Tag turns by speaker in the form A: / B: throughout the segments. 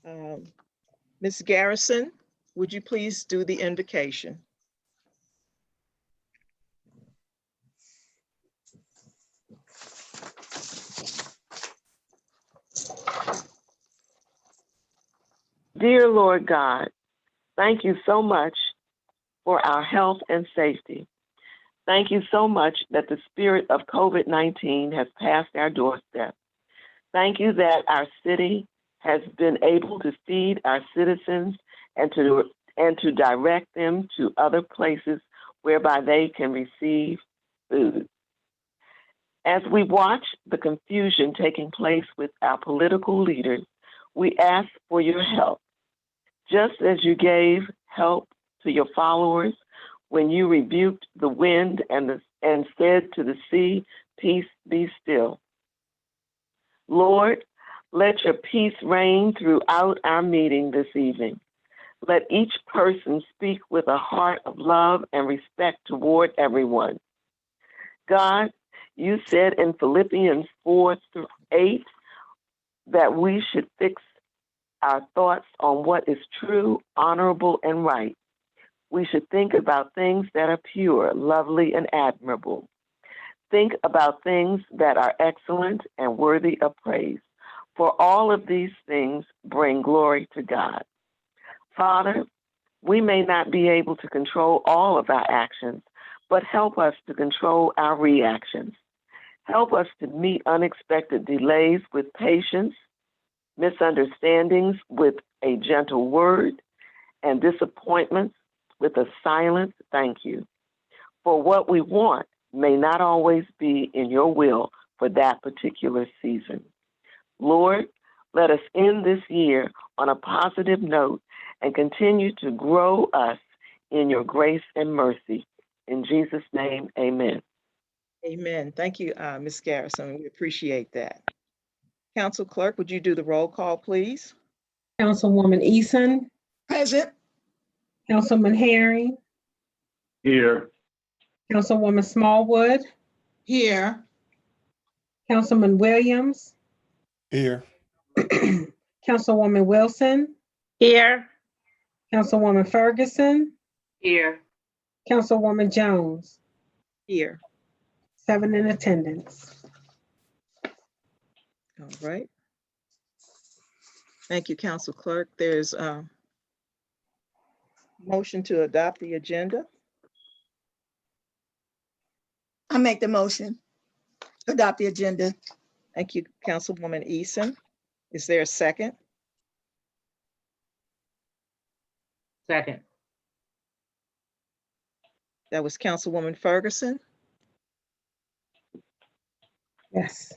A: Ms. Garrison, would you please do the invocation?
B: Dear Lord God, thank you so much for our health and safety. Thank you so much that the spirit of COVID-19 has passed our doorstep. Thank you that our city has been able to feed our citizens and to direct them to other places whereby they can receive food. As we watch the confusion taking place with our political leaders, we ask for your help. Just as you gave help to your followers when you rebuked the wind and said to the sea, peace, be still. Lord, let your peace reign throughout our meeting this evening. Let each person speak with a heart of love and respect toward everyone. God, you said in Philippians 4-8 that we should fix our thoughts on what is true, honorable, and right. We should think about things that are pure, lovely, and admirable. Think about things that are excellent and worthy of praise. For all of these things bring glory to God. Father, we may not be able to control all of our actions, but help us to control our reactions. Help us to meet unexpected delays with patience, misunderstandings with a gentle word, and disappointments with a silent thank you. For what we want may not always be in your will for that particular season. Lord, let us end this year on a positive note and continue to grow us in your grace and mercy. In Jesus' name, amen.
A: Amen. Thank you, Ms. Garrison. We appreciate that. Council Clerk, would you do the roll call, please?
C: Councilwoman Eason.
D: Present.
C: Councilman Herring.
E: Here.
C: Councilwoman Smallwood.
D: Here.
C: Councilman Williams.
E: Here.
C: Councilwoman Wilson.
F: Here.
C: Councilwoman Ferguson.
F: Here.
C: Councilwoman Jones.
A: Here.
C: 7 in attendance.
A: All right. Thank you, Council Clerk. There's a motion to adopt the agenda.
D: I make the motion. Adopt the agenda.
A: Thank you, Councilwoman Eason. Is there a second?
F: Second.
A: That was Councilwoman Ferguson.
C: Yes.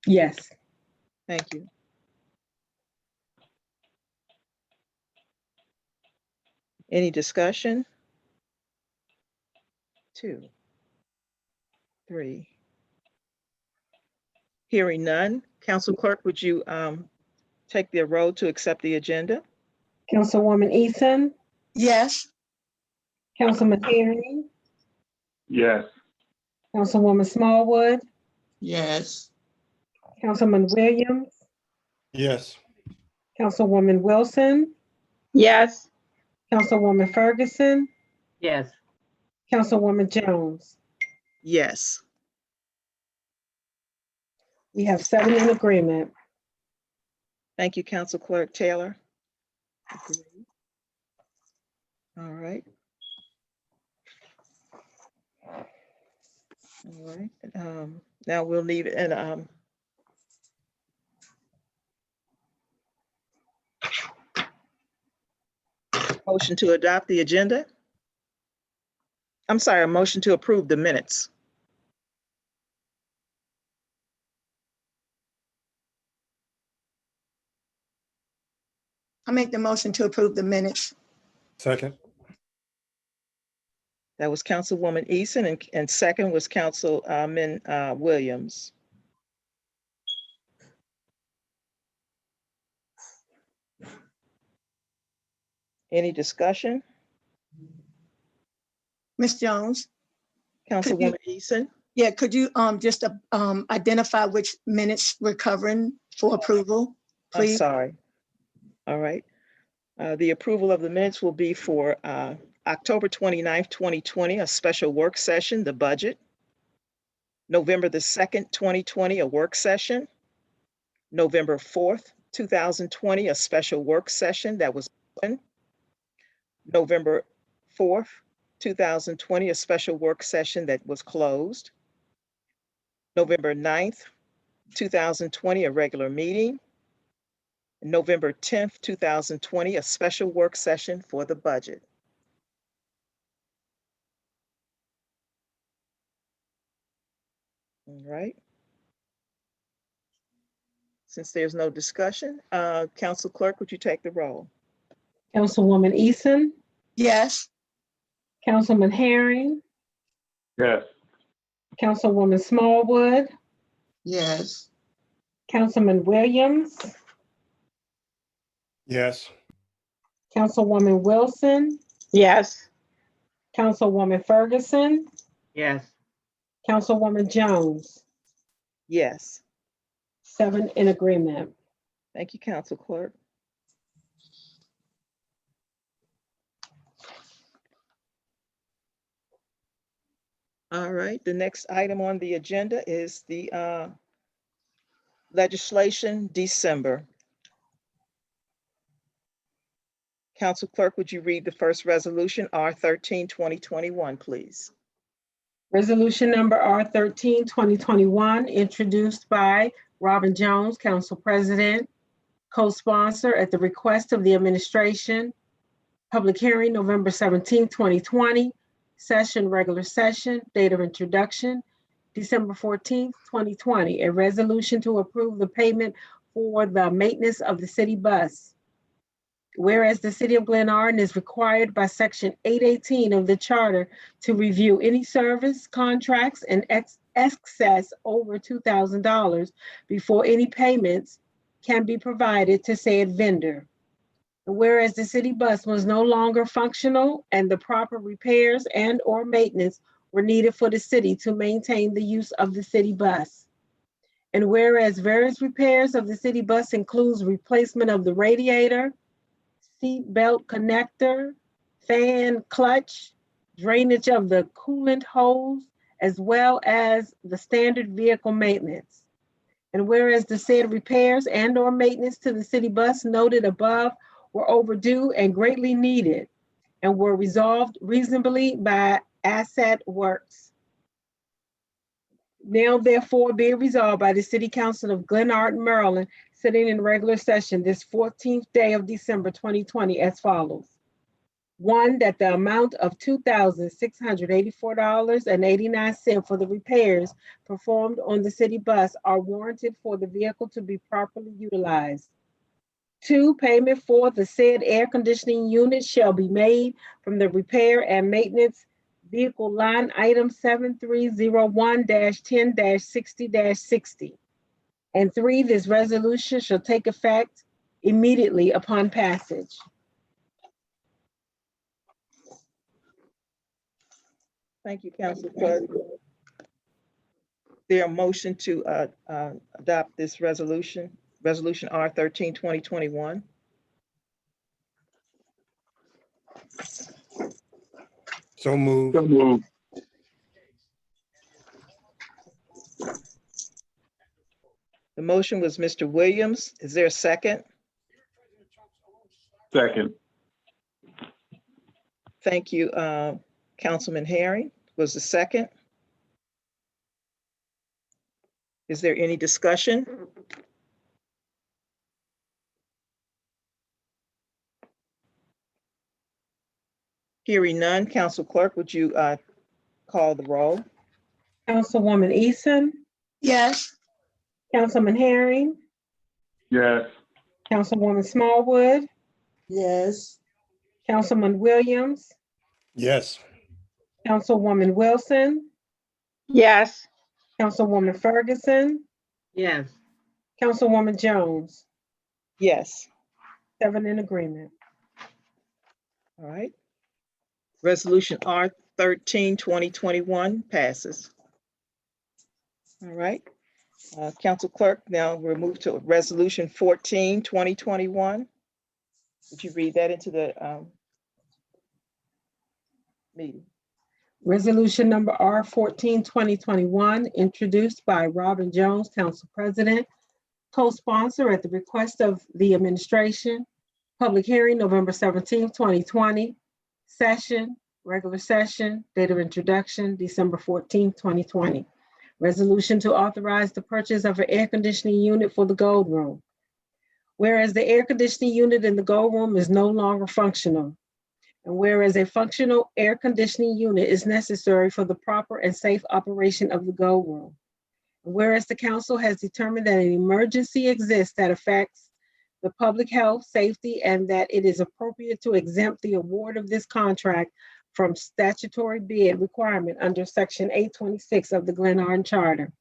C: Yes.
A: Thank you. Any discussion? 2, 3. Hearing none. Council Clerk, would you take the roll to accept the agenda?
C: Councilwoman Eason.
D: Yes.
C: Councilman Herring.
E: Yes.
C: Councilwoman Smallwood.
D: Yes.
C: Councilman Williams.
E: Yes.
C: Councilwoman Wilson.
F: Yes.
C: Councilwoman Ferguson.
F: Yes.
C: Councilwoman Jones.
A: Yes.
C: We have 7 in agreement.
A: Thank you, Council Clerk Taylor. All right. All right. Now we'll need an motion to adopt the agenda. I'm sorry, a motion to approve the minutes.
D: I make the motion to approve the minutes.
E: Second.
A: That was Councilwoman Eason, and second was Councilman Williams. Any discussion?
D: Ms. Jones?
A: Councilwoman Eason?
D: Yeah, could you just identify which minutes we're covering for approval,
A: I'm
D: please?
A: sorry. All right. The approval of the minutes will be for October 29th, 2020, a special work session, the budget. November the 2nd, 2020, a work session. November 4th, 2020, a special work session that was open. November 4th, 2020, a special work session that was closed. November 9th, 2020, a regular meeting. November 10th, 2020, a special work session for the budget. All right. Since there's no discussion, Council Clerk, would you take the roll?
C: Councilwoman Eason,
D: Yes.
C: Councilman Herring,
E: Yes.
C: Councilwoman Smallwood,
D: Yes.
C: Councilman Williams,
E: Yes.
C: Councilwoman Wilson,
F: Yes.
C: Councilwoman Ferguson,
F: Yes.
C: Councilwoman Jones,
A: Yes.
C: 7 in agreement.
A: Thank you, Council Clerk. All right, the next item on the agenda is the legislation December. Council Clerk, would you read the first resolution, R13, 2021, please?
C: Resolution number R13, 2021, introduced by Robin Jones, Council President, co-sponsor at the request of the administration. Public hearing November 17, 2020. Session, regular session, date of introduction, December 14, 2020. A resolution to approve the payment for the maintenance of the city bus. Whereas the city of Glenarden is required by section 818 of the charter to review any service, contracts, and excess over $2,000 before any payments can be provided to said vendor. Whereas the city bus was no longer functional and the proper repairs and or maintenance were needed for the city to maintain the use of the city bus. And whereas various repairs of the city bus includes replacement of the radiator, seat belt connector, fan clutch, drainage of the coolant hose, as well as the standard vehicle maintenance. And whereas the said repairs and or maintenance to the city bus noted above were overdue and greatly needed and were resolved reasonably by Asset Works. Now therefore be resolved by the City Council of Glenarden, Maryland, sitting in regular session this 14th day of December 2020 as follows. 1, that the amount of $2,684.89 for the repairs performed on the city bus are warranted for the vehicle to be properly utilized. 2, payment for the said air conditioning unit shall be made from the repair and maintenance vehicle line item 7301-10-60-60. And 3, this resolution shall take effect immediately upon passage.
A: Thank you, Council Clerk. There a motion to adopt this resolution, Resolution R13, 2021?
E: So moved.
A: The motion was Mr. Williams. Is there a second?
E: Second.
A: Thank you, Councilman Herring. Was the second? Is there any discussion? Hearing none, Council Clerk, would you call the roll?
C: Councilwoman Eason,
D: Yes.
C: Councilman Herring,
E: Yes.
C: Councilwoman Smallwood,
D: Yes.
C: Councilman Williams,
E: Yes.
C: Councilwoman Wilson,
F: Yes.
C: Councilwoman Ferguson,
F: Yes.
C: Councilwoman Jones,
A: Yes.
C: 7 in agreement.
A: All right. Resolution R13, 2021 passes. All right. Council Clerk, now we'll move to Resolution 14, 2021. Would you read that into the meeting?
C: Resolution number R 2021, introduced by Robin Jones, Council President, co-sponsor at the request of the administration. Public hearing November 17th, 2020. Session, regular session, date of introduction, December 14th, 2020. Resolution to authorize the purchase of an air conditioning unit for the Gold Room. Whereas the air conditioning unit in the Gold Room is no longer functional, and whereas a functional air conditioning unit is necessary for the proper and safe operation of the Gold Room. And whereas the council has determined that an emergency exists that affects the public health, safety, and that it is appropriate to exempt the award of this contract from statutory bid requirement under Section 826 of the Glen Arden Charter.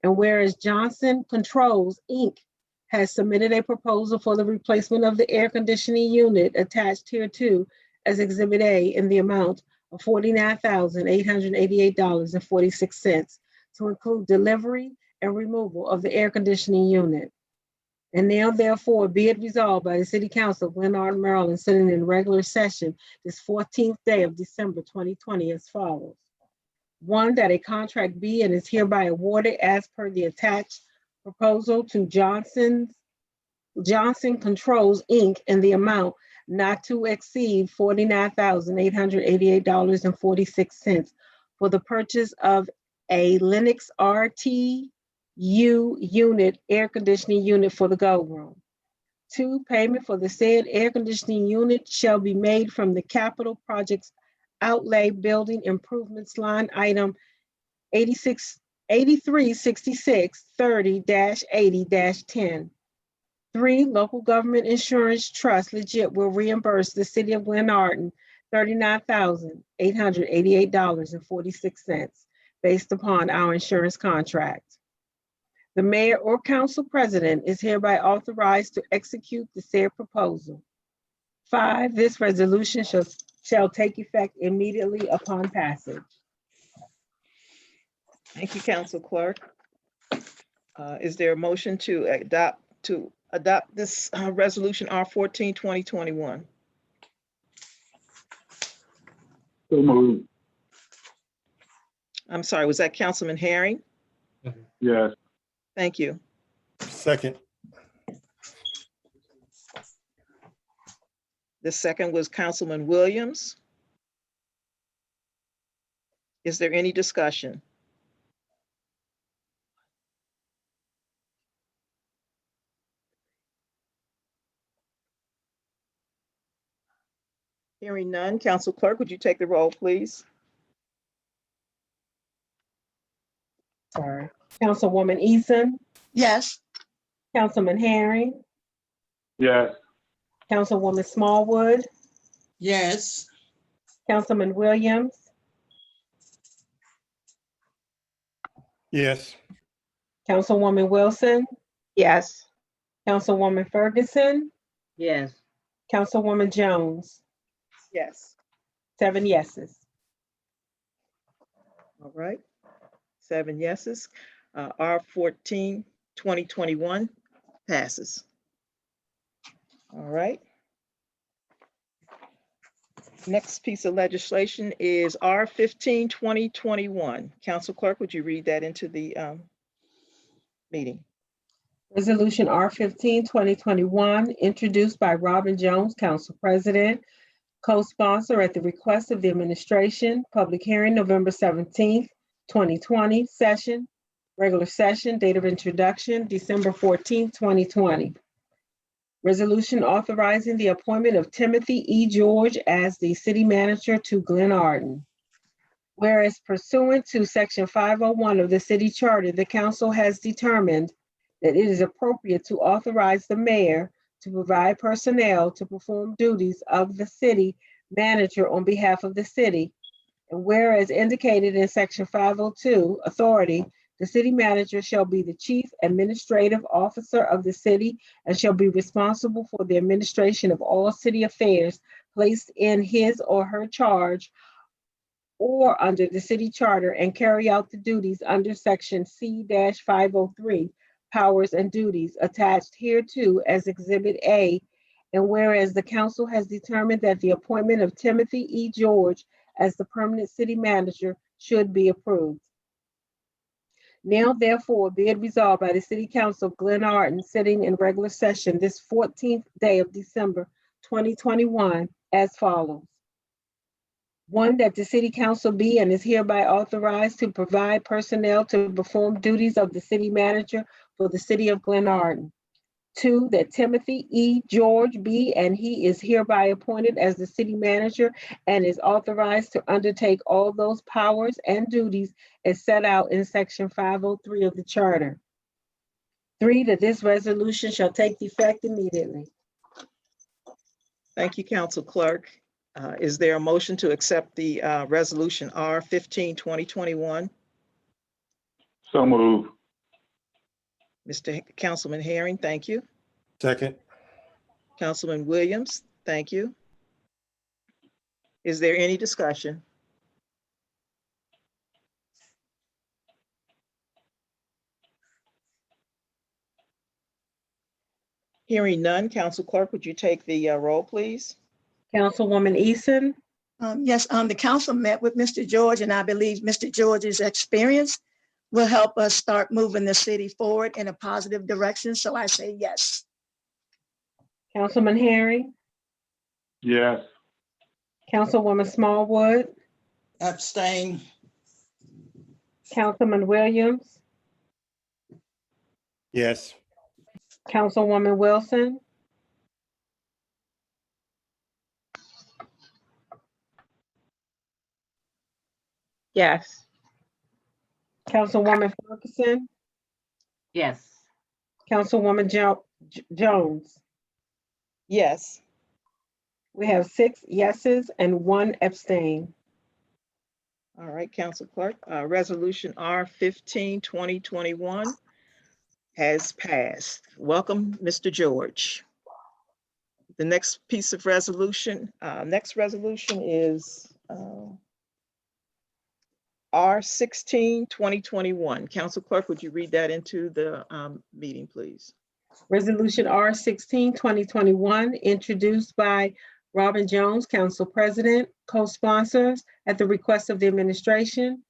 C: And whereas Johnson Controls, Inc. has submitted a proposal for the replacement of the air conditioning unit attached hereto as Exhibit A in the amount of $49,888.46 to include delivery and removal of the air conditioning unit. And now therefore be it resolved by the City Council of Glen Arden, Maryland, sitting in regular session this 14th day of December 2020 as follows. 1, that a contract be and is hereby awarded as per the attached proposal to Johnson Controls, Inc. in the amount not to exceed $49,888.46 for the purchase of a Lennox RTU unit, air conditioning unit for the Gold Room. 2, payment for the said air conditioning unit shall be made from the capital projects outlay building improvements line item 836630-80-10. 3, local government insurance trust legit will reimburse the city of Glen Arden $39,888.46 based upon our insurance contract. The mayor or council president is hereby authorized to execute the said proposal. 5, this resolution shall take effect immediately upon passage.
A: Thank you, Council Clerk. Is there a motion to adopt this resolution R 2021?
E: So moved.
A: I'm sorry, was that Councilman Herring?
E: Yes.
A: Thank you.
E: Second.
A: The second was Councilman Williams. Is there any discussion? Hearing none, Council Clerk, would you take the roll, please?
C: Sorry. Councilwoman Eason,
D: Yes.
C: Councilman Herring,
E: Yes.
C: Councilwoman Smallwood,
F: Yes.
C: Councilman Williams,
E: Yes.
C: Councilwoman Wilson,
F: Yes.
C: Councilwoman Ferguson,
F: Yes.
C: Councilwoman Jones.
A: Yes.
C: 7 yeses.
A: All right. 7 yeses. R 2021 passes. All right. Next piece of legislation is R 2021. Council Clerk, would you read that into the meeting?
C: Resolution R 2021, introduced by Robin Jones, Council President, co-sponsor at the request of the administration. Public hearing November 17th, 2020. Session, regular session, date of introduction, December 14th, 2020. Resolution authorizing the appointment of Timothy E. George as the city manager to Glen Arden. Whereas pursuant to Section 501 of the city charter, the council has determined that it is appropriate to authorize the mayor to provide personnel to perform duties of the city manager on behalf of the city. And whereas indicated in Section 502, authority, the city manager shall be the chief administrative officer of the city and shall be responsible for the administration of all city affairs placed in his or her charge or under the city charter and carry out the duties under Section C-503, powers and duties attached hereto as Exhibit A And whereas the council has determined that the appointment of Timothy E. George as the permanent city manager should be approved. Now therefore be it resolved by the City Council of Glenarden sitting in regular session this 14th day of December 2021 as follows. One, that the City Council be and is hereby authorized to provide personnel to perform duties of the city manager for the city of Glenarden. Two, that Timothy E. George be and he is hereby appointed as the city manager and is authorized to undertake all those powers and duties as set out in section 503 of the charter. Three, that this resolution shall take effect immediately.
A: Thank you, Council Clerk. Is there a motion to accept the resolution R 2021?
E: So move.
A: Mr. Councilman Herring, thank you.
E: Second.
A: Councilman Williams, thank you. Is there any discussion? Hearing none, Council Clerk, would you take the roll, please?
C: Councilwoman Eason,
D: Yes, the council met with Mr. George, and I believe Mr. George's experience will help us start moving the city forward in a positive direction. So I say yes.
C: Councilman Herring,
E: Yes.
C: Councilwoman Smallwood,
F: Abstain.
C: Councilman Williams,
E: Yes.
C: Councilwoman Wilson,
F: Yes.
C: Councilwoman Ferguson,
F: Yes.
C: Councilwoman Jones.
A: Yes.
C: We have 6 yeses and 1 abstain.
A: All right, Council Clerk, Resolution R 2021 has passed. Welcome, Mr. George. The next piece of resolution, next resolution is R 2021. Council Clerk, would you read that into the meeting, please?
C: Resolution R 2021, introduced by Robin Jones, Council President, co-sponsors at the request of the administration.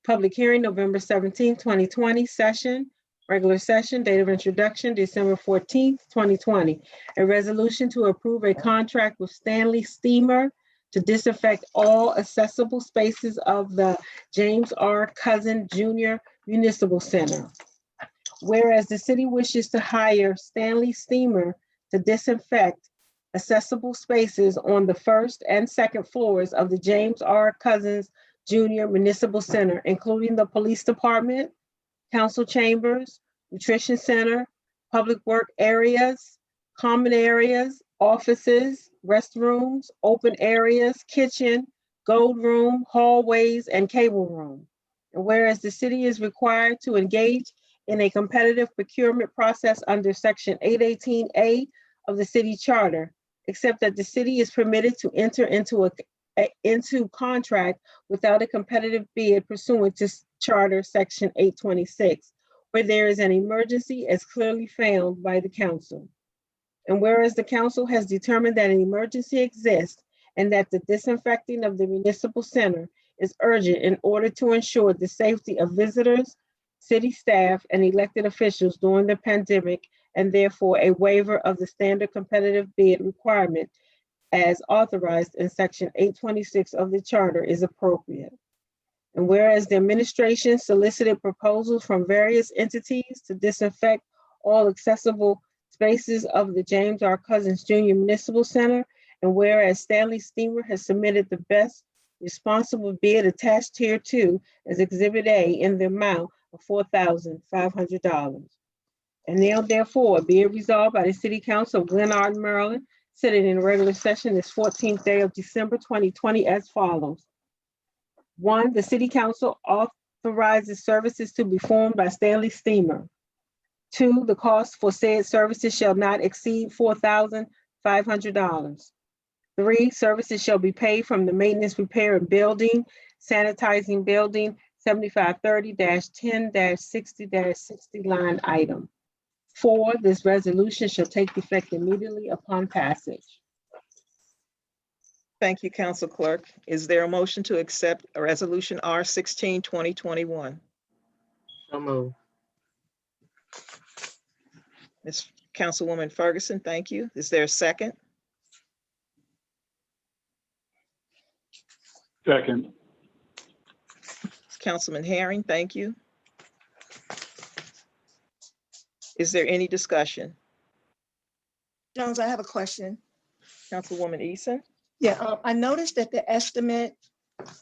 C: Public hearing, November 17, 2020, session, regular session, date of introduction, December 14th, 2020. A resolution to approve a contract with Stanley Steamer to disinfect all accessible spaces of the James R. Cousin Jr. Municipal Center. Whereas the city wishes to hire Stanley Steamer to disinfect accessible spaces on the first and second floors of the James R. Cousins Jr. Municipal Center, including the police department, council chambers, nutrition center, public work areas, common areas, offices, restrooms, open areas, kitchen, gold room, hallways, and cable room. And whereas the city is required to engage in a competitive procurement process under Section 818A of the city charter, except that the city is permitted to enter into contract without a competitive bid pursuant to Charter Section 826, where there is an emergency as clearly found by the council. And whereas the council has determined that an emergency exists and that the disinfecting of the municipal center is urgent in order to ensure the safety of visitors, city staff, and elected officials during the pandemic, and therefore a waiver of the standard competitive bid requirement as authorized in Section 826 of the charter is appropriate. And whereas the administration solicited proposals from various entities to disinfect all accessible spaces of the James R. Cousins Jr. Municipal Center, and whereas Stanley Steamer has submitted the best responsible bid attached hereto as Exhibit A in the amount of $4,500. And now therefore be it resolved by the City Council of Glenarden, Maryland, sitting in regular session this 14th day of December 2020 as follows. 1, the City Council authorizes services to be performed by Stanley Steamer. 2, the cost for said services shall not exceed $4,500. 3, services shall be paid from the maintenance, repair, and building, sanitizing building 7530-10-60-60 line item. 4, this resolution shall take effect immediately upon passage.
A: Thank you, Council Clerk. Is there a motion to accept Resolution R16, 2021?
F: So moved.
A: Ms. Councilwoman Ferguson, thank you. Is there a second?
E: Second.
A: Councilman Herring, thank you. Is there any discussion?
D: Jones, I have a question.
A: Councilwoman Eason?
D: Yeah, I noticed that the estimate,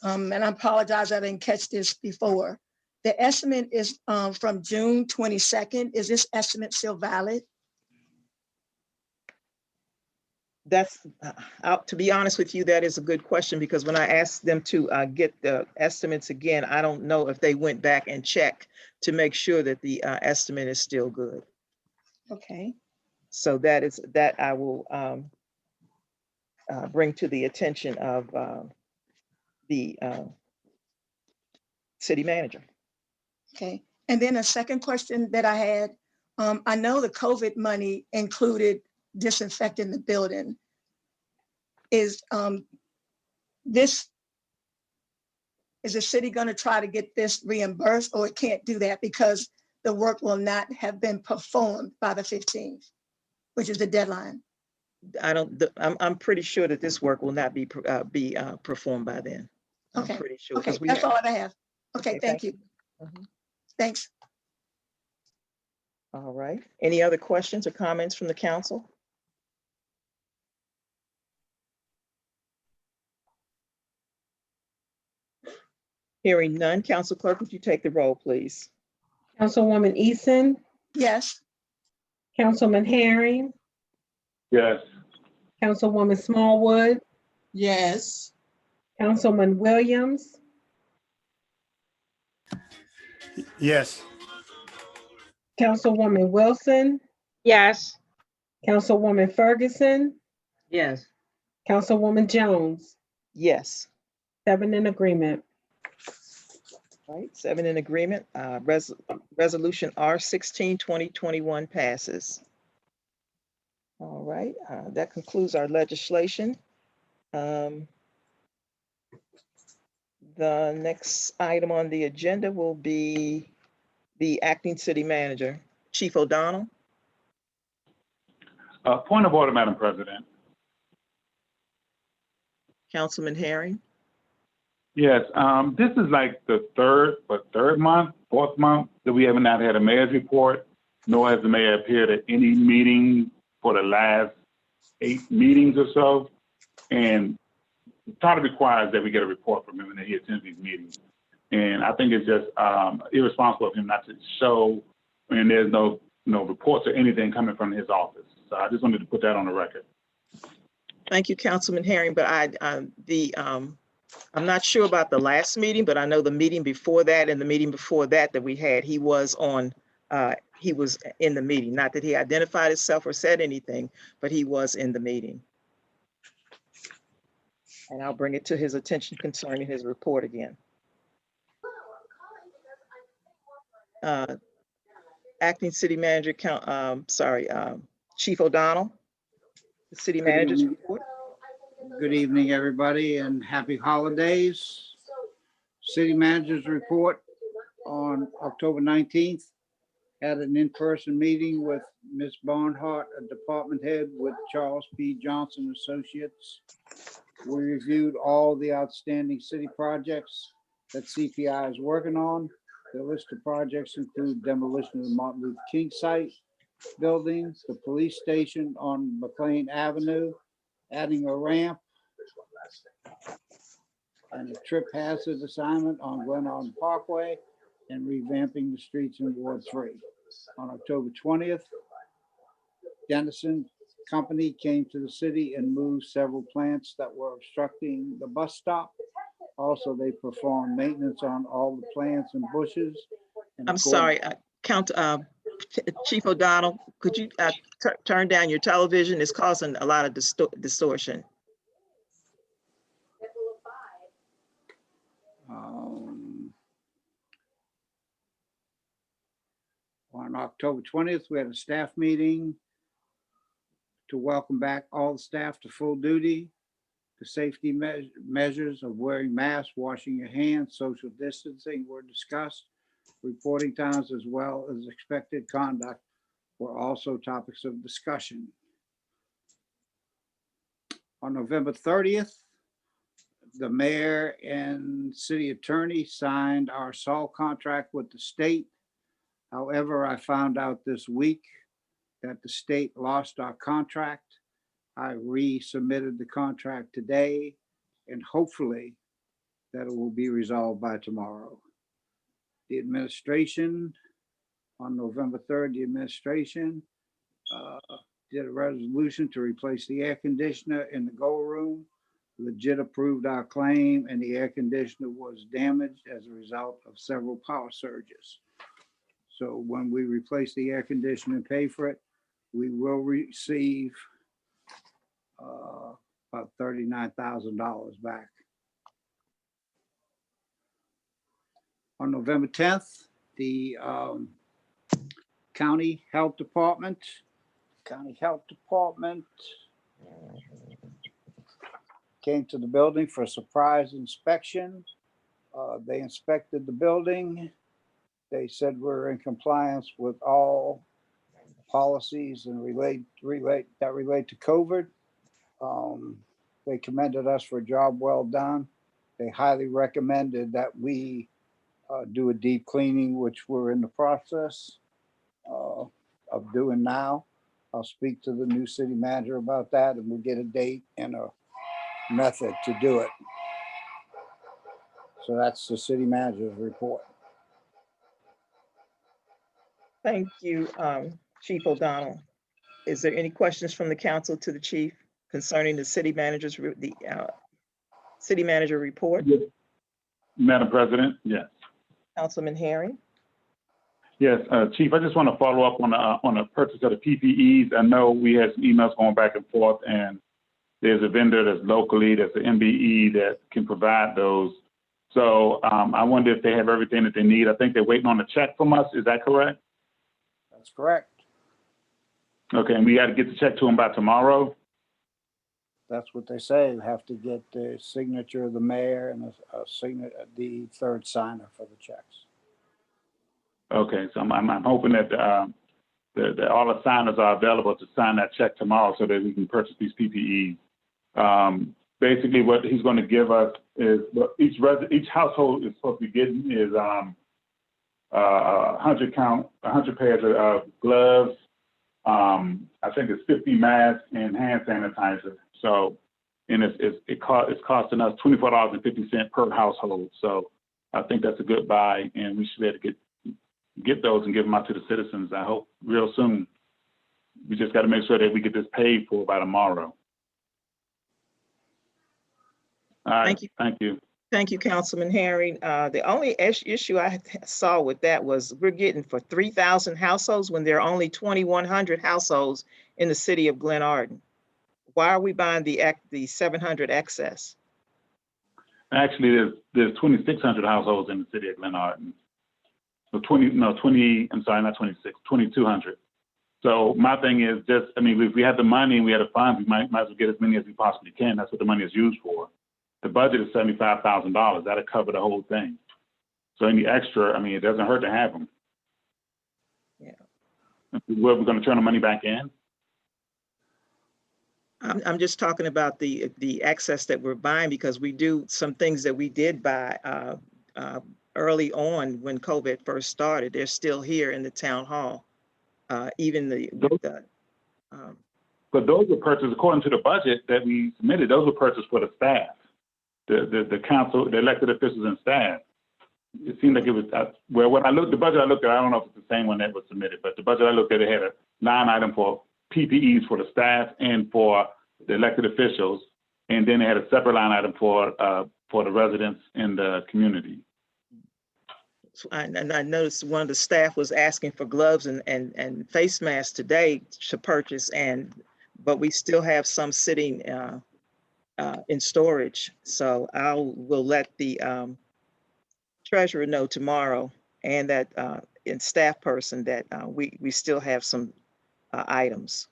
D: and I apologize, I didn't catch this before. The estimate is from June 22nd. Is this estimate still valid?
A: That's, to be honest with you, that is a good question, because when I asked them to get the estimates again, I don't know if they went back and checked to make sure that the estimate is still good.
D: Okay,
A: So that I will bring to the attention of the city manager.
D: okay. And then a second question that I had, I know the COVID money included disinfecting the building. Is the city going to try to get this reimbursed, or it can't do that because the work will not have been performed by the 15th, which is the deadline?
A: I'm pretty sure that this work will not be performed by then. I'm
D: Okay.
A: pretty sure.
D: Okay,
A: 'Cause we
D: that's
A: have-
D: all I have. Okay, thank you.
A: Mhm.
D: Thanks.
A: All right. Any other questions or comments from the council? Hearing none, Council Clerk, would you take the roll, please?
C: Councilwoman Eason,
D: Yes,
C: Councilman Herring,
E: Yes.
C: Councilwoman Smallwood,
F: Yes.
C: Councilman Williams,
E: Yes.
C: Councilwoman Wilson,
F: Yes.
C: Councilwoman Ferguson,
F: Yes.
C: Councilwoman Jones,
A: Yes.
C: 7 in agreement.
A: All right, 7 in agreement. Resolution R16, 2021 passes. All right, that concludes our legislation. The next item on the agenda will be the acting city manager, Chief O'Donnell.
E: Point of order, Madam President.
A: Councilman Herring.
E: Yes, this is like the fourth month that we have not had a mayor's report, nor has the mayor appeared at any meeting for the last 8 meetings or so. And the charter requires that we get a report from him and that he attends these meetings. And I think it's just irresponsible of him not to show when there's no reports or anything coming from his office. So I just wanted to put that on the record.
A: Thank you, Councilman Herring, but I'm not sure about the last meeting, but I know the meeting before that and the meeting before that we had, he was in the meeting. Not that he identified himself or said anything, but he was in the meeting. And I'll bring it to his attention concerning his report again. Acting City Manager, Chief O'Donnell, the city manager's report.
G: Good evening, everybody, and happy holidays. City manager's report on October 19th. Had an in-person meeting with Ms. Barnhart, a department head with Charles P. Johnson Associates. We reviewed all the outstanding city projects that CPI is working on. The list of projects include demolition of the Martin Luther King site, building, the police station on McLean Avenue, adding a ramp, and a trip hazard assignment on Glenarm Parkway, and revamping the streets in Ward 3. On October 20th, Dennison Company came to the city and moved several plants that were obstructing the bus stop. Also, they performed maintenance on all the plants and bushes. And
A: I'm sorry, Chief O'Donnell, could you turn down your television? It's causing a lot of distortion.
G: On October 20th, we had a staff meeting to welcome back all the staff to full duty. The safety measures of wearing masks, washing your hands, social distancing were discussed. Reporting times as well as expected conduct were also topics of discussion. On November 30th, the mayor and city attorney signed our salt contract with the state. However, I found out this week that the state lost our contract. I resubmitted the contract today, and hopefully that it will be resolved by tomorrow. The administration, on November 3rd, the administration did a resolution to replace the air conditioner in the Go Room. Legit approved our claim, and the air conditioner was damaged as a result of several power surges. So when we replace the air conditioner and pay for it, we will receive about $39,000 back. On November 10th, the County Health Department came to the building for a surprise inspection. They inspected the building. They said we're in compliance with all policies and relate to COVID. They commended us for a job well done. They highly recommended that we do a deep cleaning, which we're in the process of doing now. I'll speak to the new city manager about that, and we'll get a date and a method to do it. So that's the city manager's report.
A: Thank you, Chief O'Donnell. Is there any questions from the council to the chief concerning the city manager's, city manager report?
E: Yes. Madam President, yes.
A: Councilman Herring?
E: Yes, Chief, I just want to follow up on the purchase of the PPEs. I know we had some emails going back and forth, and there's a vendor that's locally, that's the MBE that can provide those. So I wonder if they have everything that they need. I think they're waiting on a check from us. Is that correct?
G: That's correct.
E: Okay, and we got to get the check to them by tomorrow?
G: That's what they say. You have to get the signature of the mayor and the third signer for the checks.
E: Okay, so I'm hoping that all the signers are available to sign that check tomorrow so that we can purchase these PPEs. Basically, what he's going to give us is what each household is supposed to be getting is 100 pairs of gloves. I think it's 50 masks and hand sanitizer. So, and it's costing us $24.50 per household. So, I think that's a good buy, and we should be able to get those and give them out to the citizens, I hope, real soon. We just got to make sure that we get this paid for by tomorrow. All right.
A: Thank you.
E: Thank you.
A: Thank you, Councilman Herring. The only issue I saw with that was we're getting for 3,000 households when there are only 2,100 households in the city of Glen Arden. Why are we buying the 700 excess?
E: Actually, there's 2,600 households in the city of Glen Arden. So 2,200. So my thing is just, I mean, if we have the money and we have the funds, we might as well get as many as we possibly can. That's what the money is used for. The budget is $75,000. That'll cover the whole thing. So any extra, I mean, it doesn't hurt to have them.
A: Yeah.
E: We're going to turn the money back in?
A: I'm just talking about the excess that we're buying because we do some things that we did buy early on when COVID first started. They're still here in the town hall. But
E: those were purchased according to the budget that we submitted. Those were purchased for the staff, the council, the elected officials and staff. It seemed like it was, well, when the budget I looked at, I don't know if it's the same one that was submitted, but the budget I looked at, it had a line item for PPEs for the staff and for the elected officials. And then they had a separate line item for the residents in the community.
A: And I noticed one of the staff was asking for gloves and face masks today to purchase, but we still have some sitting in storage. So we'll let the treasurer know tomorrow, and that and staff person that we still have some items.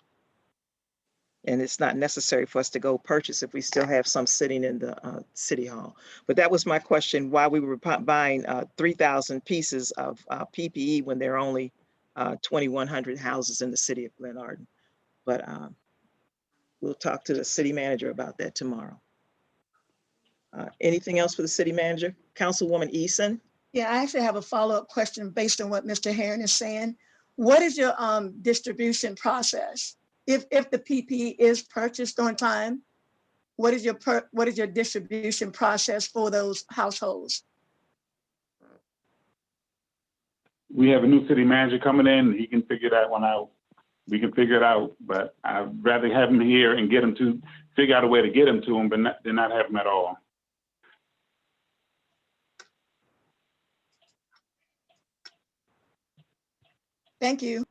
A: And it's not necessary for us to go purchase if we still have some sitting in the city hall. But that was my question, why we were buying 3,000 pieces of PPE when there are only 2,100 houses in the city of Glenarden. But we'll talk to the city manager about that tomorrow. Anything else for the city manager? Councilwoman Eason?
D: Yeah, I actually have a follow-up question based on what Mr. Herring is saying. What is your distribution process? If the PPE is purchased on time, what is your distribution process for those households?
E: We have a new city manager coming in. He can figure that one out. We can figure it out, but I'd rather have him here and get him to figure out a way to get him to him, but than not have him at all.
D: Thank you.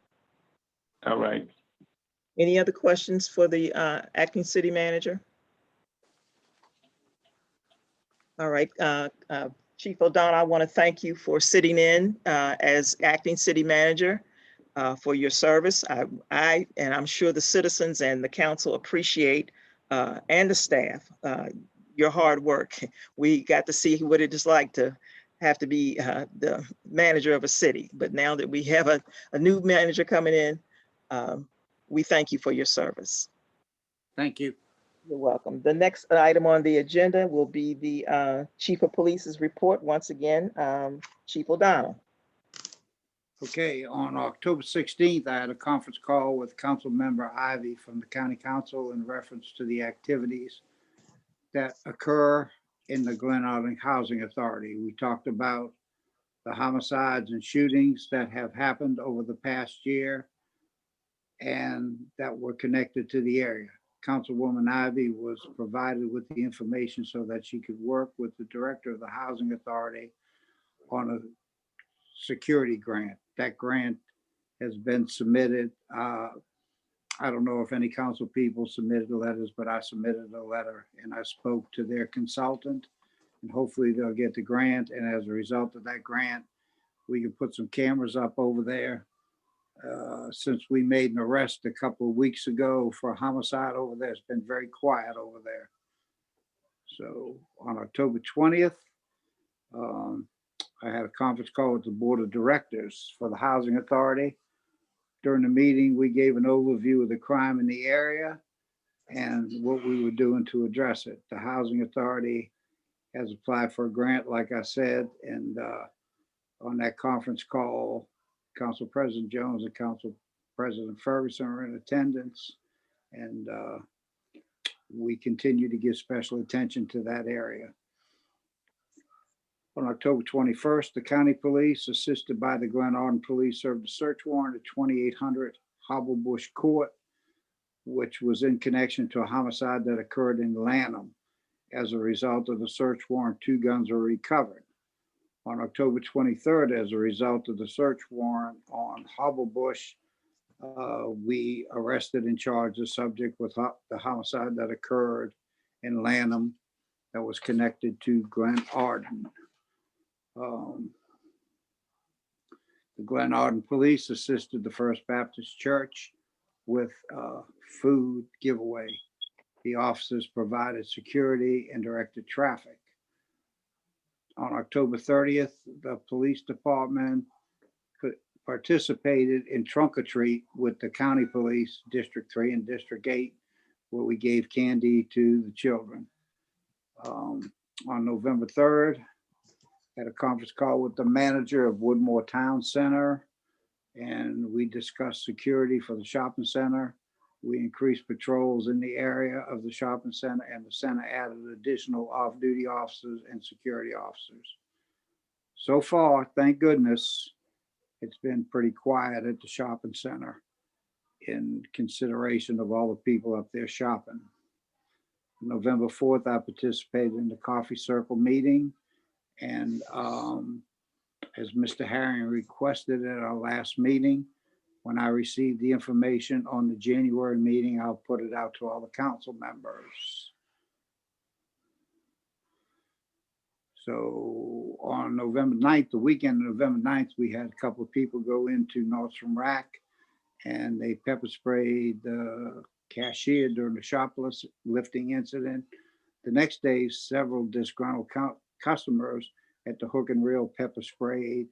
E: All right.
A: Any other questions for the acting city manager? All right, Chief O'Donnell, I want to thank you for sitting in as acting city manager for your service. I and I'm sure the citizens and the council appreciate and the staff your hard work. We got to see what it is like to have to be the manager of a city, but now that we have a new manager coming in, we thank you for your service.
G: Thank you.
A: You're welcome. The next item on the agenda will be the Chief of Police's report. Once again, Chief O'Donnell.
G: Okay, on October 16th, I had a conference call with Council Member Ivy from the County Council in reference to the activities that occur in the Glenarden Housing Authority. We talked about the homicides and shootings that have happened over the past year and that were connected to the area. Councilwoman Ivy was provided with the information so that she could work with the director of the Housing Authority on a security grant. That grant has been submitted. I don't know if any council people submitted letters, but I submitted a letter and I spoke to their consultant and hopefully they'll get the grant. And as a result of that grant, we can put some cameras up over there. Since we made an arrest a couple of weeks ago for a homicide over there, it's been very quiet over there. So on October 20th, I had a conference call with the board of directors for the Housing Authority. During the meeting, we gave an overview of the crime in the area and what we were doing to address it. The Housing Authority has applied for a grant, like I said, and on that conference call, Council President Jones and Council President Ferguson are in attendance, and we continue to give special attention to that area. On October 21st, the county police, assisted by the Glenarden Police, served a search warrant at 2800 Hobblebush Court, which was in connection to a homicide that occurred in Lanham. As a result of the search warrant, 2 guns were recovered. On October 23rd, as a result of the search warrant on Hobblebush, we arrested and charged the subject with the homicide that occurred in Lanham that was connected to Glenarden. The Glenarden Police assisted the First Baptist Church with food giveaway. The officers provided security and directed traffic. On October 30th, the police department participated in trunk or treat with the county police, District 3 and District 8, where we gave candy to the children. On November 3rd, had a conference call with the manager of Woodmore Town Center, and we discussed security for the shopping center. We increased patrols in the area of the shopping center, and the center added additional off-duty officers and security officers. So far, thank goodness, it's been pretty quiet at the shopping center in consideration of all the people up there shopping. November 4th, I participated in the Coffee Circle meeting, and as Mr. Herring requested at our last meeting, when I receive the information on the January meeting, I'll put it out to all the council members. So on November 9th, the weekend of November 9th, we had a couple of people go into Nordstrom Rack and they pepper sprayed the cashier during the shoplifting incident. The next day, several disgruntled customers at the Hook and Reel pepper sprayed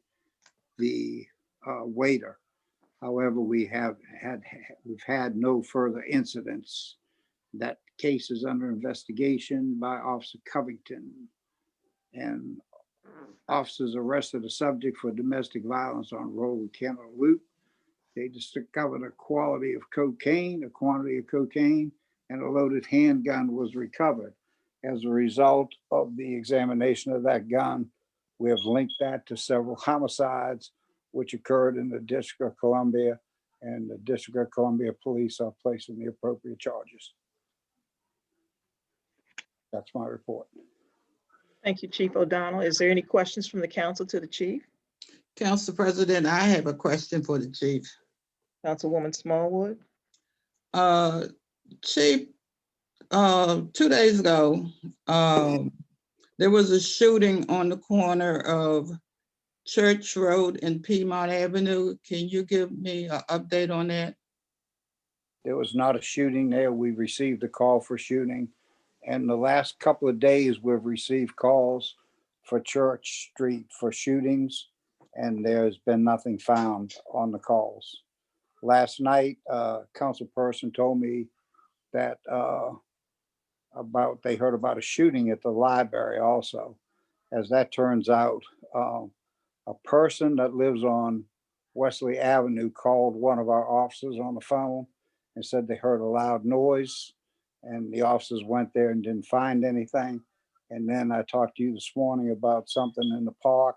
G: the waiter. However, we've had no further incidents. That case is under investigation by Officer Covington. And officers arrested a subject for domestic violence on Road Kennel Loop. They discovered a quantity of cocaine, and a loaded handgun was recovered. As a result of the examination of that gun, we have linked that to several homicides which occurred in the District of Columbia, and the District of Columbia Police are placing the appropriate charges. That's my report.
A: Thank you, Chief O'Donnell. Is there any questions from the council to the chief?
H: Council President, I have a question for the chief.
A: Councilwoman Smallwood?
H: Chief, 2 days ago, there was a shooting on the corner of Church Road and Piedmont Avenue. Can you give me an update on that?
G: There was not a shooting there. We received a call for shooting. And the last couple of days, we've received calls for Church Street for shootings, and there's been nothing found on the calls. Last night, a council person told me that they heard about a shooting at the library also. As that turns out, a person that lives on Wesley Avenue called one of our officers on the phone and said they heard a loud noise, and the officers went there and didn't find anything. And then I talked to you this morning about something in the park,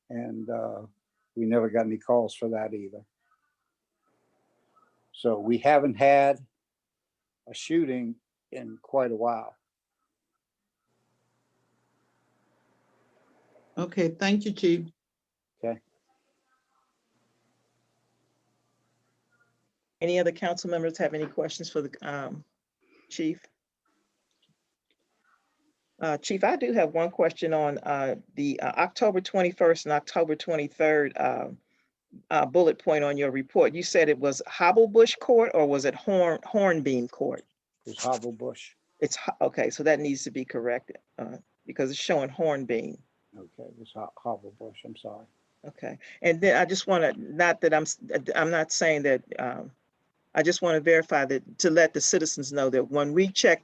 G: and we never got any calls for that either. So we haven't had a shooting in quite a while.
H: Okay, thank you, Chief.
G: Okay.
A: Any other council members have any questions for the chief? Chief, I do have one question on the October 21st and October 23rd bullet point on your report. You said it was Hobblebush Court, or was it Hornbeam Court?
G: It was Hobblebush.
A: It's okay, so that needs to be corrected because it's showing Hornbeam.
G: Okay, it was Hobblebush. I'm sorry.
A: Okay, and then I just want to, not that I'm not saying that, I just want to verify that, to let the citizens know that when we check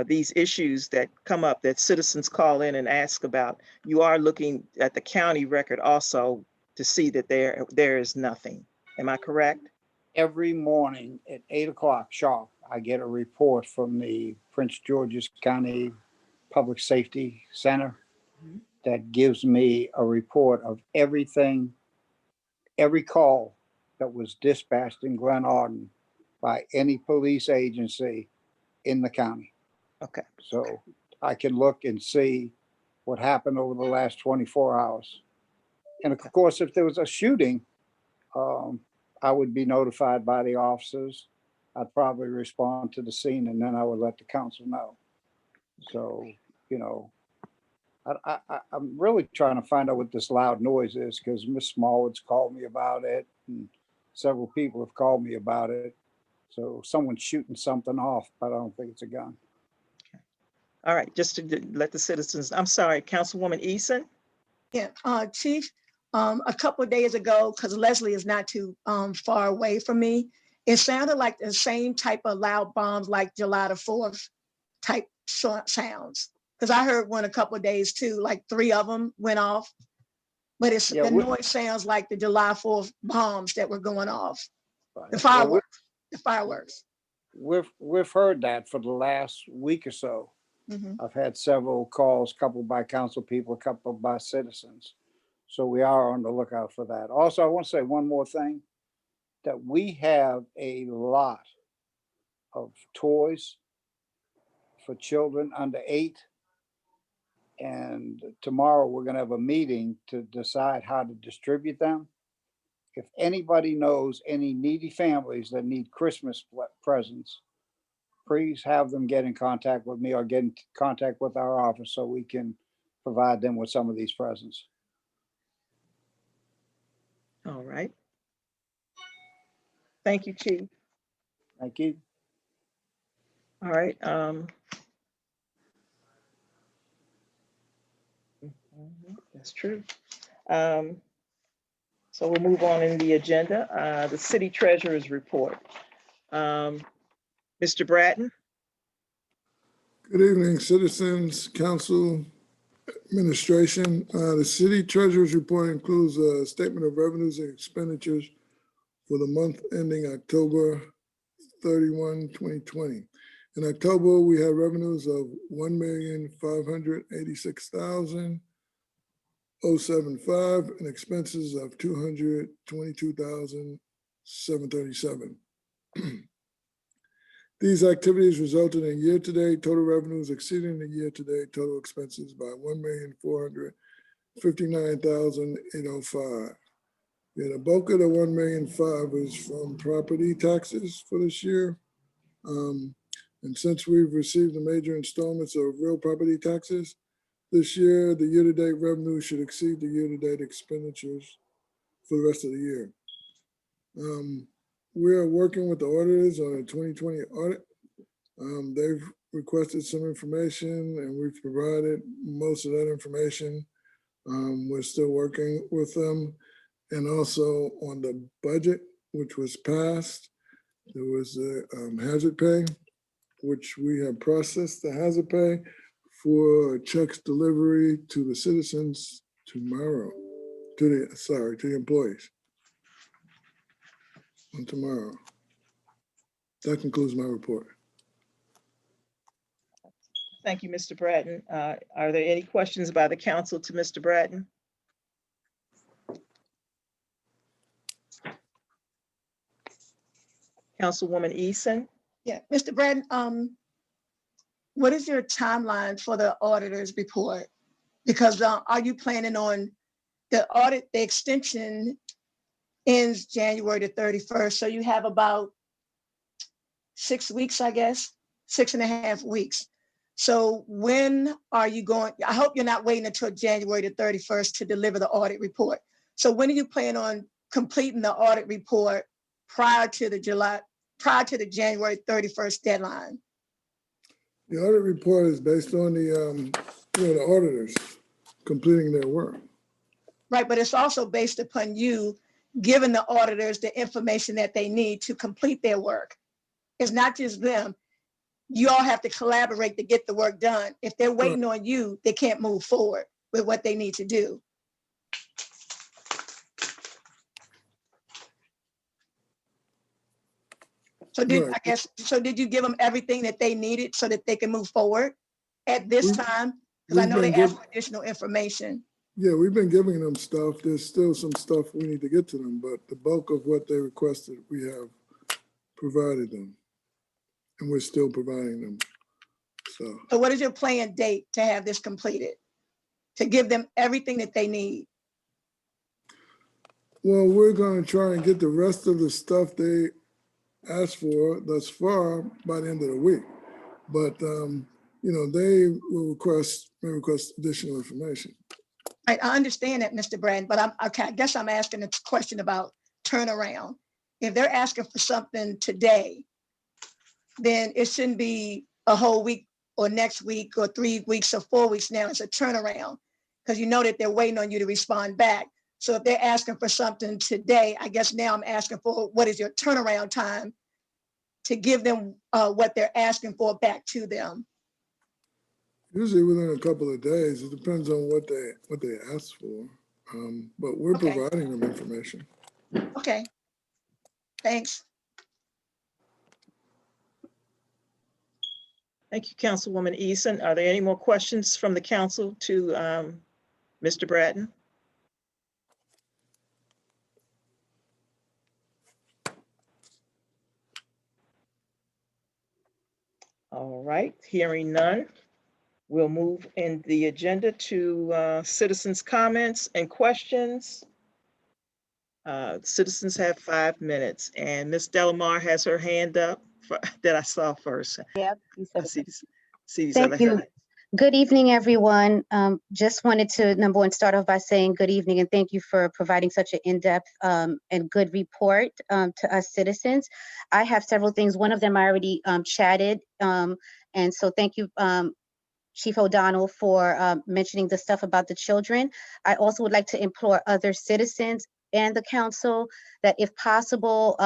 A: these issues that come up, that citizens call in and ask about, you are looking at the county record also to see that there is nothing. Am I correct?
G: Every morning at 8 o'clock sharp, I get a report from the Prince George's County Public Safety Center that gives me a report of everything, every call that was dispatched in Glen Arden by any police agency in the county.
A: Okay.
G: So I can look and see what happened over the last 24 hours. And of course, if there was a shooting, I would be notified by the officers. I'd probably respond to the scene, and then I would let the council know. So, you know, I'm really trying to find out what this loud noise is, because Miss Smallwood's called me about it, and several people have called me about it. So someone's shooting something off, but I don't think it's a gun.
A: Okay. All right, just to let the citizens, I'm sorry, Councilwoman Eason?
D: Yeah, Chief, a couple of days ago, because Leslie is not too far away from me, it sounded like the same type of loud bombs like July the 4th type sounds. Because I heard one a couple of days too, like 3 of them went off. But it's the noise sounds like the July 4th bombs that were going off. Right. The fireworks. The fireworks.
G: We've heard that for the last week or so. Mm-hmm. I've had several calls, a couple by council people, a couple by citizens. So we are on the lookout for that. Also, I want to say one more thing, that we have a lot of toys for children under 8. And tomorrow we're going to have a meeting to decide how to distribute them. If anybody knows any needy families that need Christmas presents, please have them get in contact with me or get in contact with our office so we can provide them with some of these presents.
A: All right. Thank you, Chief.
G: Thank you.
A: All right. That's true. So we'll move on in the agenda. The city treasurer's report. Mr. Bratton?
I: Good evening, citizens, council, administration. The city treasurer's report includes a statement of revenues and expenditures for the month ending October 31, 2020. In October, we had revenues of $1,586,075 and expenses of $222,737. These activities resulted in year-to-date total revenues exceeding the year-to-date total expenses by $1,459,805. The bulk of the $1,005,000 is from property taxes for this year. And since we've received the major installments of real property taxes this year, the year-to-date revenue should exceed the year-to-date expenditures for the rest of the year. We are working with the auditors on a 2020 audit. They've requested some information and we've provided most of that information. We're still working with them. And also on the budget, which was passed, there was a hazard pay, which we have processed the hazard pay for checks delivery to the citizens tomorrow, to the employees on tomorrow. That concludes my report.
A: Thank you, Mr. Bratton. Are there any questions by the council to Mr. Bratton? Councilwoman Eason?
D: Yeah, Mr. Bratton, what is your timeline for the auditor's report? Because are you planning on the audit, the extension ends January the 31st. So you have about 6 weeks, I guess, 6.5 weeks. So when are you going? I hope you're not waiting until January the 31st to deliver the audit report. So when do you plan on completing the audit report prior to the January 31st deadline?
I: The audit report is based on the auditors completing their work.
D: Right, but it's also based upon you giving the auditors the information that they need to complete their work. It's not just them. You all have to collaborate to get the work done. If they're waiting on you, they can't move forward with what they need to do. So did you give them everything that they needed so that they can move forward at this time? Because I know they asked for additional information.
I: Yeah, we've been giving them stuff. There's still some stuff we need to get to them, but the bulk of what they requested, we have provided them. And we're still providing them. So
D: what is your planned date to have this completed? To give them everything that they need?
I: Well, we're going to try and get the rest of the stuff they asked for thus far by the end of the week. But, they will request additional information.
D: Right, I understand that, Mr. Bratton, but I guess I'm asking a question about turnaround. If they're asking for something today, then it shouldn't be a whole week or next week or 3 weeks or 4 weeks now. It's a turnaround because you know that they're waiting on you to respond back. So if they're asking for something today, I guess now I'm asking for what is your turnaround time to give them what they're asking for back to them?
I: Usually within a couple of days. It depends on what they ask for, but we're providing them information.
D: Okay, thanks.
A: Thank you, Councilwoman Eason. Are there any more questions from the council to Mr. Bratton? All right, hearing none, we'll move in the agenda to citizens' comments and questions. Citizens have 5 minutes, and Ms. Delamar has her hand up that I saw first.
J: Yep.
A: I see these
J: Thank
A: other
J: you.
A: hands.
J: Good evening, everyone. Just wanted to, number one, start off by saying good evening and thank you for providing such an in-depth and good report to us citizens. I have several things. One of them I already chatted. And so thank you, Chief O'Donnell, for mentioning the stuff about the children. I also would like to implore other citizens and the council that if possible,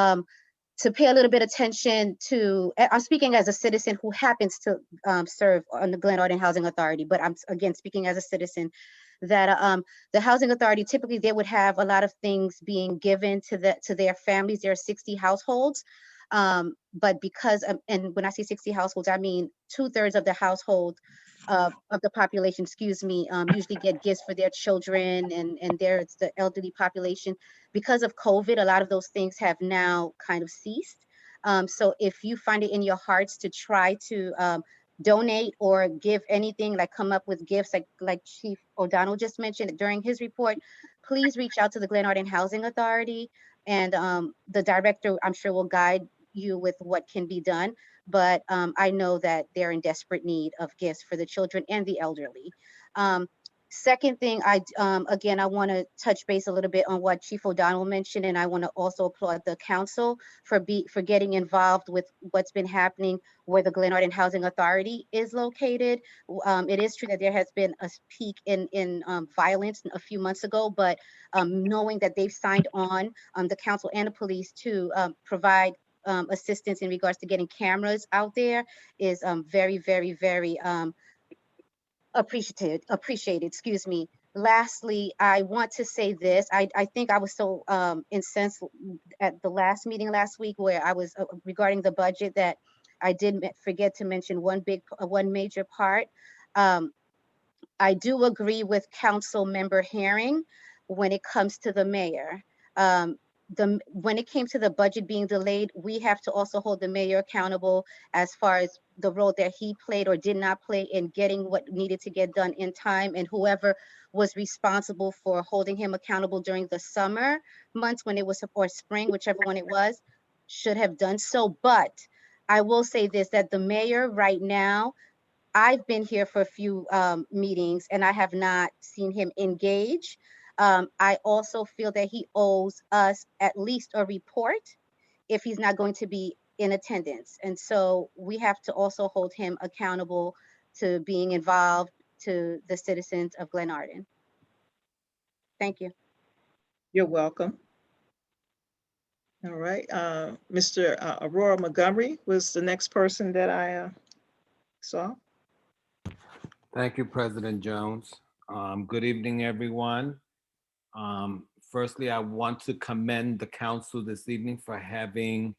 J: to pay a little bit attention to, I'm speaking as a citizen who happens to serve on the Glen Arden Housing Authority, but I'm again speaking as a citizen that the Housing Authority, typically they would have a lot of things being given to their families. There are 60 households, but because, and when I say 60 households, I mean 2/3 of the household of the population, excuse me, usually get gifts for their children, and there's the elderly population. Because of COVID, a lot of those things have now kind of ceased. So if you find it in your hearts to try to donate or give anything, like come up with gifts like Chief O'Donnell just mentioned during his report, please reach out to the Glen Arden Housing Authority, and the director, I'm sure, will guide you with what can be done. But I know that they're in desperate need of gifts for the children and the elderly. Second thing, again, I want to touch base a little bit on what Chief O'Donnell mentioned, and I want to also applaud the council for getting involved with what's been happening where the Glen Arden Housing Authority is located. It is true that there has been a peak in violence a few months ago, but knowing that they've signed on, the council and the police, to provide assistance in regards to getting cameras out there is very, very, very appreciated, excuse me. Lastly, I want to say this. I think I was so incensed at the last meeting last week where I was regarding the budget that I did forget to mention one major part. I do agree with Council Member Herring when it comes to the mayor. When it came to the budget being delayed, we have to also hold the mayor accountable as far as the role that he played or did not play in getting what needed to get done in time, and whoever was responsible for holding him accountable during the summer months when it was, or spring, whichever one it was, should have done so. But I will say this, that the mayor right now, I've been here for a few meetings and I have not seen him engage. I also feel that he owes us at least a report if he's not going to be in attendance. And so we have to also hold him accountable to being involved to the citizens of Glen Arden. Thank you.
A: You're welcome. All right, Mr. Aurora Montgomery was the next person that I saw.
K: Thank you, President Jones. Good evening, everyone. Firstly, I want to commend the council this evening for having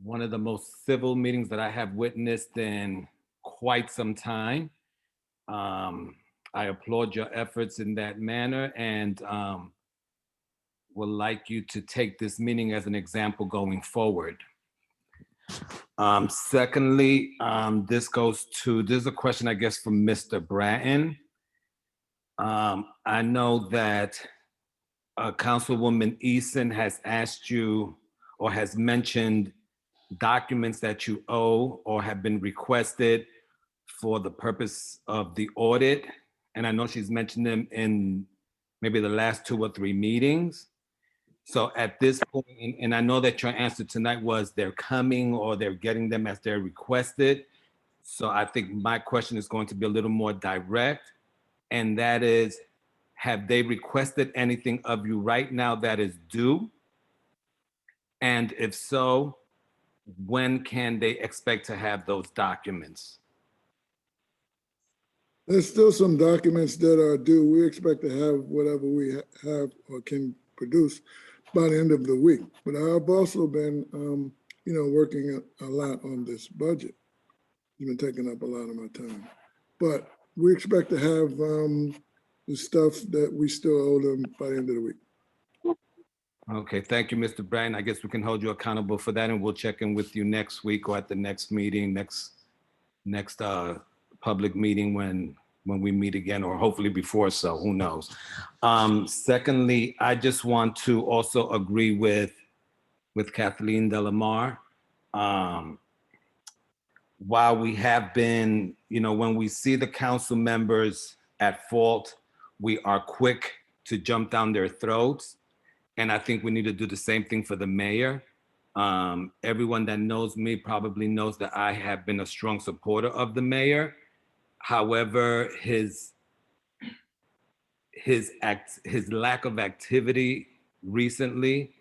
K: one of the most civil meetings that I have witnessed in quite some time. I applaud your efforts in that manner and would like you to take this meeting as an example going forward. Secondly, this is a question, I guess, from Mr. Bratton. I know that Councilwoman Eason has asked you or has mentioned documents that you owe or have been requested for the purpose of the audit. And I know she's mentioned them in maybe the last 2 or 3 meetings. So at this point, and I know that your answer tonight was they're coming or they're getting them as they're requested. So I think my question is going to be a little more direct. And that is, have they requested anything of you right now that is due? And if so, when can they expect to have those documents?
I: There's still some documents that are due. We expect to have whatever we have or can produce by the end of the week. But I've also been, working a lot on this budget. It's been taking up a lot of my time. But we expect to have the stuff that we still owe them by the end of the week.
K: Okay, thank you, Mr. Bratton. I guess we can hold you accountable for that, and we'll check in with you next week or at the next meeting, next public meeting when we meet again, or hopefully before, so who knows. Secondly, I just want to also agree with Kathleen Delamar. while we have been, when we see the council members at fault, we are quick to jump down their throats. And I think we need to do the same thing for the mayor. Everyone that knows me probably knows that I have been a strong supporter of the mayor. However, his lack of activity recently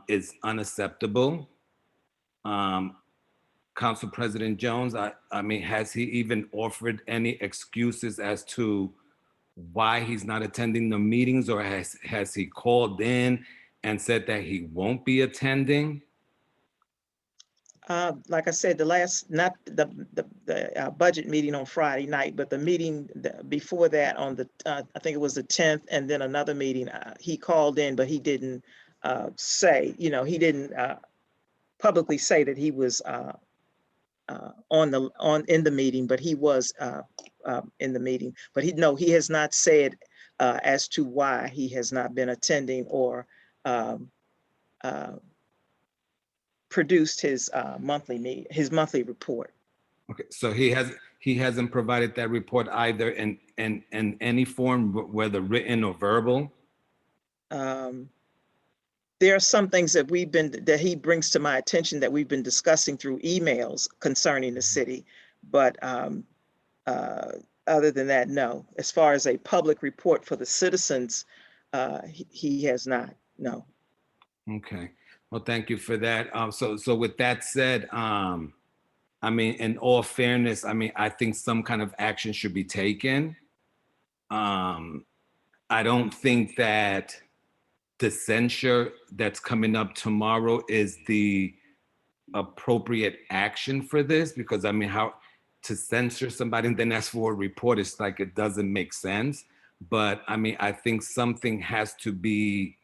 K: is unacceptable. Council President Jones, I mean, has he even offered any excuses as to why he's not attending the meetings, or has he called in and said that he won't be attending?
A: Like I said, not the budget meeting on Friday night, but the meeting before that on I think it was the 10th, and then another meeting, he called in, but he didn't say, he didn't publicly say that he was in the meeting, but he was in the meeting. But he has not said as to why he has not been attending or produced his monthly report.
K: Okay, so he hasn't provided that report either in any form, whether written or verbal.
A: There are some things that he brings to my attention that we've been discussing through emails concerning the city, but other than that, no. As far as a public report for the citizens, he has not, no.
K: Okay, well, thank you for that. So with that said, I mean, in all fairness, I mean, I think some kind of action should be taken. I don't think that the censure that's coming up tomorrow is the appropriate action for this, because I mean, how to censor somebody and then ask for a report, it's like, it doesn't make sense. But I mean, I think something has to be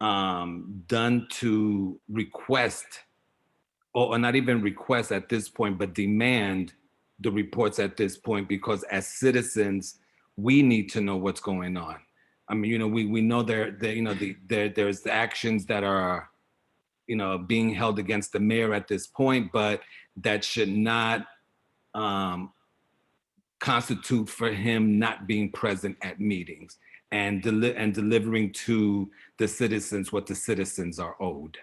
K: done to request, or not even request at this point, but demand the reports at this point, because as citizens, we need to know what's going on. I mean, we know there's actions that are, being held against the mayor at this point, but that should not constitute for him not being present at meetings and delivering to the citizens what the citizens are owed.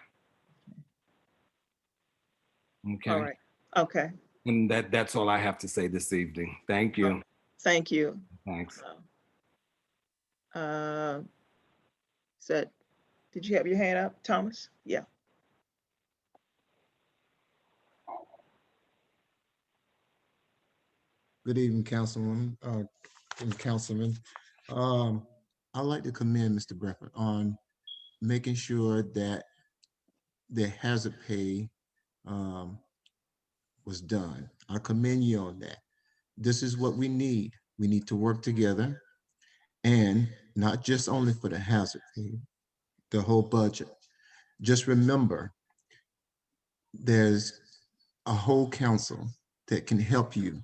K: Okay.
A: All right. Okay.
K: And that's all I have to say this evening. Thank you.
A: Thank you.
K: Thanks.
A: Did you have your hand up, Thomas? Yeah.
L: Good evening, Councilwoman and Councilman. I'd like to commend Mr. Bradford on making sure that the hazard pay was done. I commend you on that. This is what we need. We need to work together, and not just only for the hazard pay, the whole budget. Just remember, there's a whole council that can help you.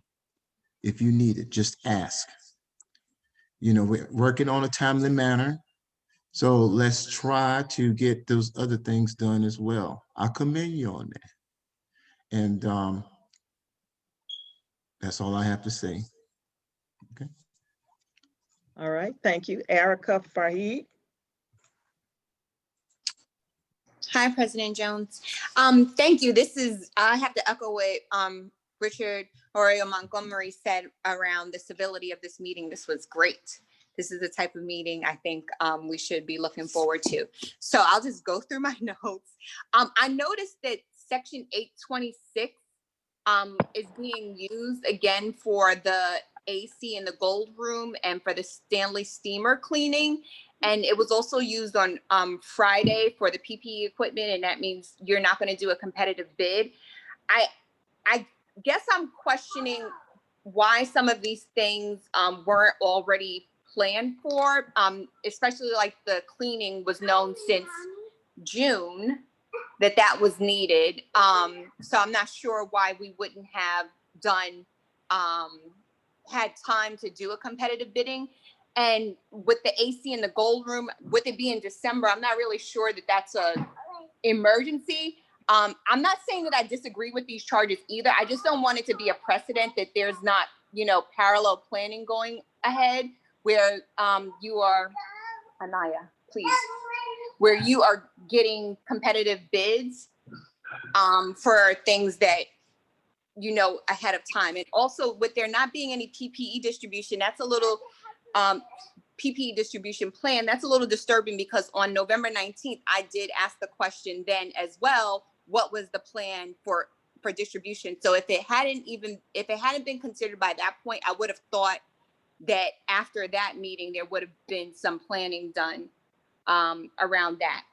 L: If you need it, just ask. We're working on a timely manner, so let's try to get those other things done as well. I commend you on that. And that's all I have to say. Okay.
A: All right. Thank you. Erica Fahid.
M: Hi, President Jones. Thank you. I have to echo what Richard Horacio Montgomery said around the civility of this meeting. This was great. This is the type of meeting I think we should be looking forward to. So I'll just go through my notes. I noticed that Section 826 is being used again for the AC in the Gold Room and for the Stanley Steamer cleaning. And it was also used on Friday for the PPE equipment, and that means you're not going to do a competitive bid. I guess I'm questioning why some of these things weren't already planned for, especially like the cleaning was known since June that was needed. So I'm not sure why we wouldn't have had time to do a competitive bidding. And with the AC in the Gold Room, with it being December, I'm not really sure that that's a emergency. I'm not saying that I disagree with these charges either. I just don't want it to be a precedent that there's not, parallel planning going ahead where you are, Anaya, please, where you are getting competitive bids for things that ahead of time. And also with there not being any PPE distribution, that's a little PPE distribution plan, that's a little disturbing because on November 19th, I did ask the question then as well, what was the plan for distribution? So if it hadn't been considered by that point, I would have thought that after that meeting, there would have been some planning done around that.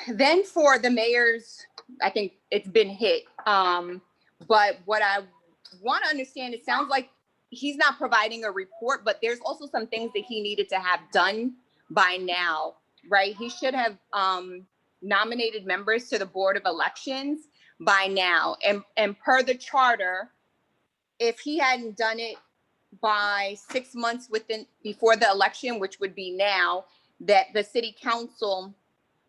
M: Then for the mayor's, I think it's been hit. But what I want to understand, it sounds like he's not providing a report, but there's also some things that he needed to have done by now, right? He should have nominated members to the Board of Elections by now. And per the charter, if he hadn't done it by 6 months before the election, which would be now, that the city council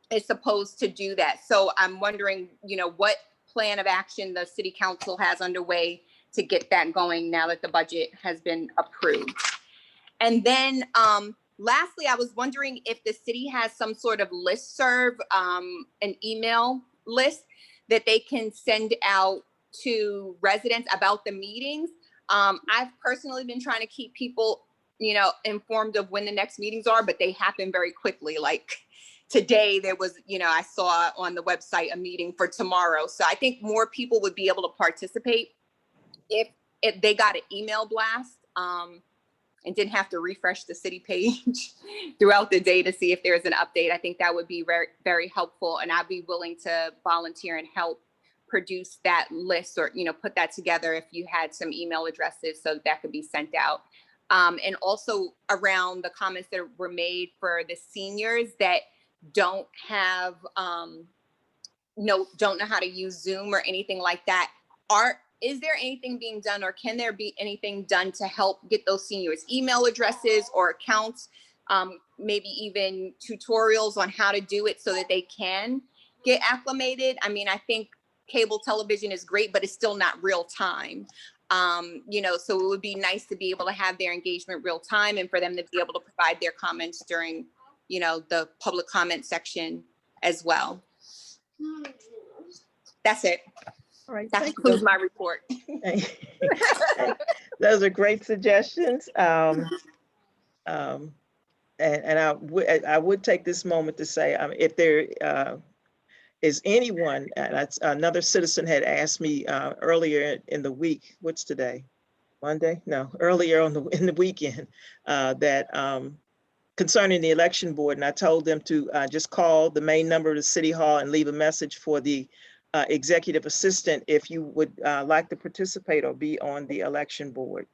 M: is supposed to do that. So I'm wondering, what plan of action the city council has underway to get that going now that the budget has been approved. And then lastly, I was wondering if the city has some sort of listserv, an email list that they can send out to residents about the meetings. I've personally been trying to keep people, informed of when the next meetings are, but they happen very quickly. Like today there was, I saw on the website a meeting for tomorrow. So I think more people would be able to participate if they got an email blast and didn't have to refresh the city page throughout the day to see if there's an update. I think that would be very, very helpful. And I'd be willing to volunteer and help produce that list or, put that together if you had some email addresses so that could be sent out. And also around the comments that were made for the seniors that don't have, don't know how to use Zoom or anything like that. Is there anything being done or can there be anything done to help get those seniors email addresses or accounts, maybe even tutorials on how to do it so that they can get acclimated? I mean, I think cable television is great, but it's still not real time. So it would be nice to be able to have their engagement real time and for them to be able to provide their comments during, the public comment section as well. That's it.
A: All right.
M: That concludes my report.
A: Those are great suggestions. And I would take this moment to say, if there is anyone, and another citizen had asked me earlier in the week, what's today? Monday? No, earlier in the weekend, that concerning the election board, and I told them to just call the main number of the city hall and leave a message for the executive assistant if you would like to participate or be on the election board.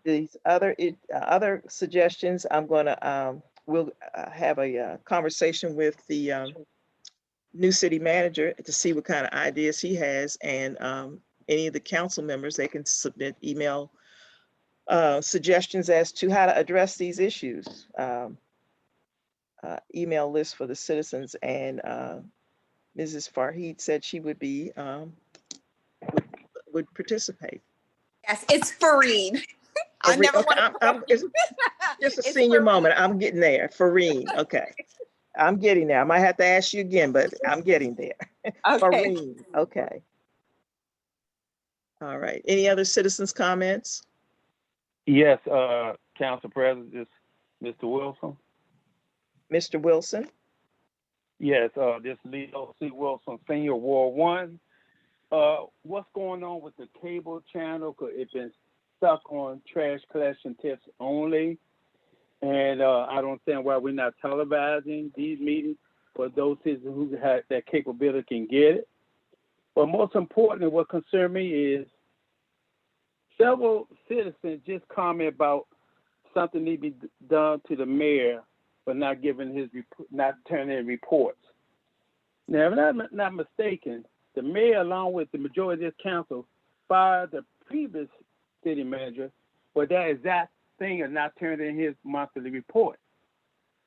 A: These other suggestions, we'll have a conversation with the new city manager to see what kind of ideas he has, and any of the council members, they can submit email suggestions as to how to address these issues. Email list for the citizens, and Mrs. Farheed said she would be would participate.
M: Yes, it's Fareed. I never want
A: it's just a senior moment. I'm getting there. Fareed. Okay. I'm getting there. I might have to ask you again, but I'm getting there.
M: Okay.
A: Fareed. Okay. All right. Any other citizens' comments?
N: Yes, Council President, this Mr. Wilson.
A: Mr. Wilson?
N: Yes, this Leo C. Wilson, Senior, Ward 1. What's going on with the cable channel? Because it's been stuck on trash collection tips only. And I don't understand why we're not televising these meetings for those citizens who have that capability can get it. But most importantly, what concerns me is several citizens just comment about something need to be done to the mayor for not giving not turning in reports. Now, if I'm not mistaken, the mayor, along with the majority of this council, fired the previous city manager for that exact thing of not turning in his monthly report.